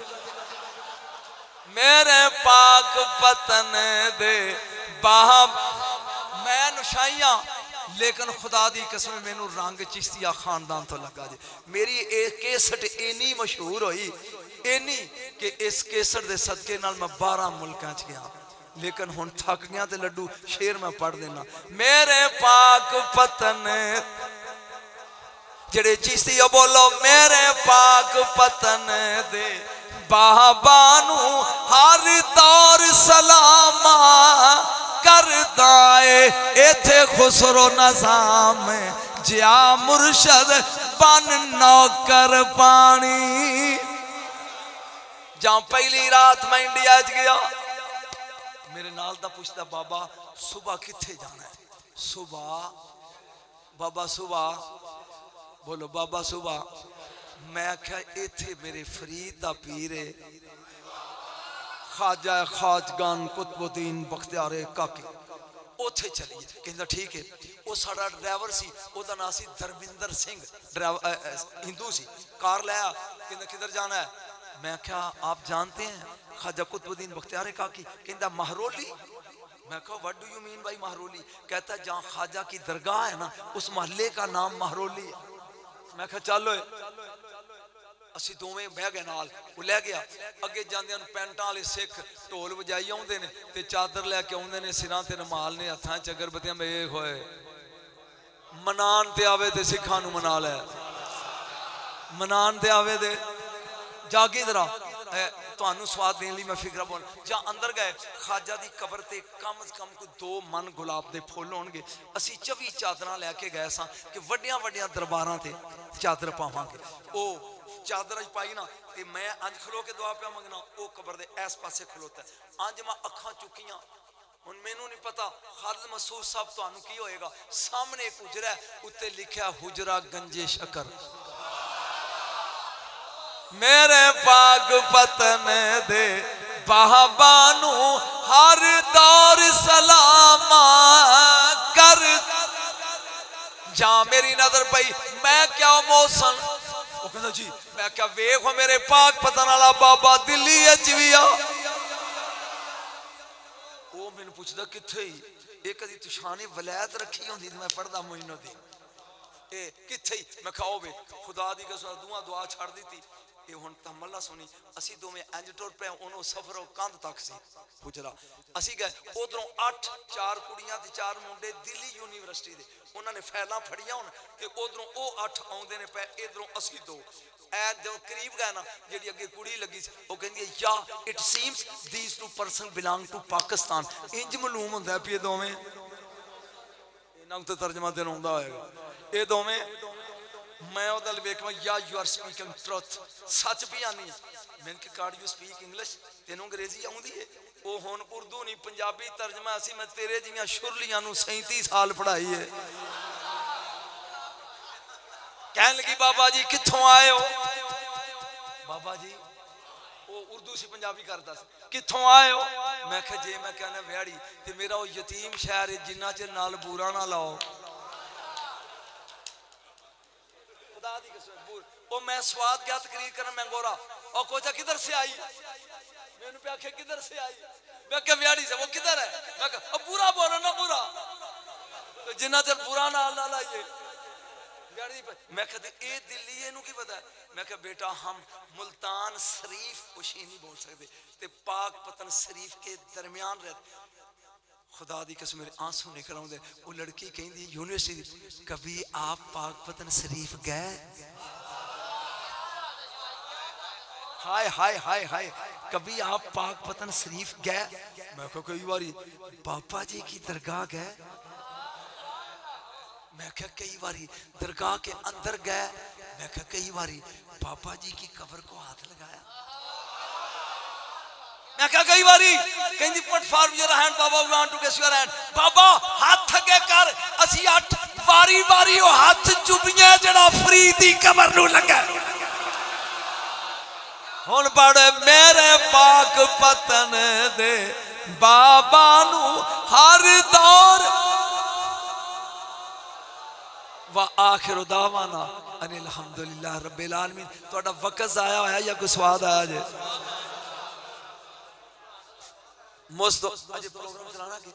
मेरे पाक पतन दे बाहब मैं नुशाइया लेकिन खुदा दी कसम मैनू रंग चिश्तिया खानदान तो लगा जी। मेरी एक केसट इन्नी मशहूर हुई इन्नी कि इस केसट दे सदके नाल मैं 12 मुल्कां च गया लेकिन हुण थक गया ते लड्डू शेर मैं पढ़ देना। मेरे पाक पतन जेड़े चिश्तिया बोलो मेरे पाक पतन दे बाबानू हर दौर सलामा करदा है इथे खुसरो नजाम जिया मुर्शद बन नौकर पानी। जहां पहली रात मैं इंडिया च गया मेरे नाल दा पुछदा बाबा सुबह किथे जाना है? सुबह बाबा सुबह बोलो बाबा सुबह। मैं आख्या इथे मेरे फरीद दा पीर है ख्वाजा ख्वाजगान कुतुबुद्दीन बख्तियार काकी उथे चलिए। कहंदा ठीक है। वो साडा ड्राइवर सी ओदा नाम सी धर्मिंदर सिंह हिंदू सी कार लाया कहंदा किधर जाना है? मैं आख्या आप जानते हैं ख्वाजा कुतुबुद्दीन बख्तियार काकी? कहंदा महरोली। मैं कहा what do you mean by Mehrauli? कहता जहाँ ख्वाजा की दरगाह है ना उस मोहल्ले का नाम महरोली है। मैं कहा चलो असी दोवें बह गए नाल वो लै गया अगे जांदे पैंटां वाले सिख ढोल बजाई आउंदे ने ते चादर लैके आउंदे ने सिरां ते रुमाल ने हत्थां च अगरबत्तियां वेख होए मनान ते आवे ते सिखां नूं मना लै मनान ते आवे ते जागे जरा तुहानू स्वाद देने लिए मैं फिक्रा बोल। जहाँ अंदर गए ख्वाजा की कबर से कम से कम कोई 2 मन गुलाब के फुल होणगे। असी 24 चादर लैके गए सां कि वड्डियां वड्डियां दरबारां ते चादर पावांगे। वो चादर पाई ना ते मैं अंज खलो के दुआ पिया मंगना वो कबर दे इस पासे खलोता अंज मैं अखां चुकियां हुण मैनू नहीं पता खालिद महसूस साहब तुहानू की होएगा। सामने एक हुजरा है उत्ते लिखा हुजरा गंजे शकर। मेरे पाक पतन दे बाबानू हर दौर सलामा कर जा मेरी नजर पई मैं क्या मौसम वो कहता जी मैं क्या वेखो मेरे पाक पतन वाला बाबा दिल्ली भी आ। वो मैनू पूछदा किथे ये कदी तुशाने वलैत रखी होंदी मैं पढ़दा मोइनुद्दीन ए किथे मैं खाओ वे खुदा दी कसम दुआ छड़ दी ये हुण तमल्ला सुनी। असी दोवें इंज टुर पे ओनू सफर कंध तक सी गुजरा। असी गए उधरों 8 4 कुड़ियां ते 4 मुंडे दिल्ली यूनिवर्सिटी दे उन्होंने फैलां फड़ियां होण ते उधरों वो 8 आउंदे ने पे इधरों असी 2 ऐ जब करीब गए ना जेडी अगे कुड़ी लगी सी वो कहंदी या it seems these two person belong to Pakistan. इंज मालूम हुंदा पे दोवें इन्हां तो तर्जमा देना आउंदा होएगा ये दोवें मैं उधर वेख या यू आर स्पीकिंग ट्रुथ सच भी आनी मैं कि कार्ड यू स्पीक इंग्लिश तेनों अंग्रेजी आउंदी है वो हुण उर्दू नहीं पंजाबी तर्जमा असी मैं तेरे जिहियां शुरलियां नूं 37 साल पढ़ाई है। कहन लगी बाबा जी कित्थों आए हो? बाबा जी वो उर्दू से पंजाबी करता कित्थों आए हो? मैं कहा जे मैं कहना व्याड़ी ते मेरा वो यतीम शहर है जिन्ना चिर नाल बूरा ना लाओ वो मैं स्वाद क्या तकरीर करना मैं गोरा और कोचा किधर से आई मैंने पे आखे किधर से आई मैं क्या व्याड़ी से वो किधर है मैं कहा बुरा बोलो ना बुरा तो जिन्ना चर बुरा नाल ना लाइए व्याड़ी मैं कहते ए दिल्ली इनू की पता है मैं कहा बेटा हम मुल्तान शरीफ कुछ ही नहीं बोल सकते ते पाक पतन शरीफ के दरमियान रहते। खुदा दी कसम मेरे आंसू निकल आउंदे। वो लड़की कहंदी यूनिवर्सिटी कभी आप पाक पतन शरीफ गए? हाय हाय हाय हाय कभी आप पाक पतन शरीफ गए? मैं कहा कई बारी। पापा जी की दरगाह गए? मैं कहा कई बारी। दरगाह के अंदर गए? मैं कहा कई बारी। पापा जी की कब्र को हाथ लगाया? मैं क्या कई बारी कहती पुट फॉर योर हैंड बाबा we want to kiss your hand बाबा हाथ अगे कर असी 8 वारी वारी ओ हाथ चुबियां जड़ा फरीद दी कमर नू लगा हुण बड़े मेरे पाक पतन दे बाबा नू हर दौर व आखिर दावाना अनिल हम्दुलिल्लाह रब्बिल आलमीन। तुहाडा वक्त आया होया या कोई स्वाद आया जे मुस्त अजे प्रोग्राम चलाना कि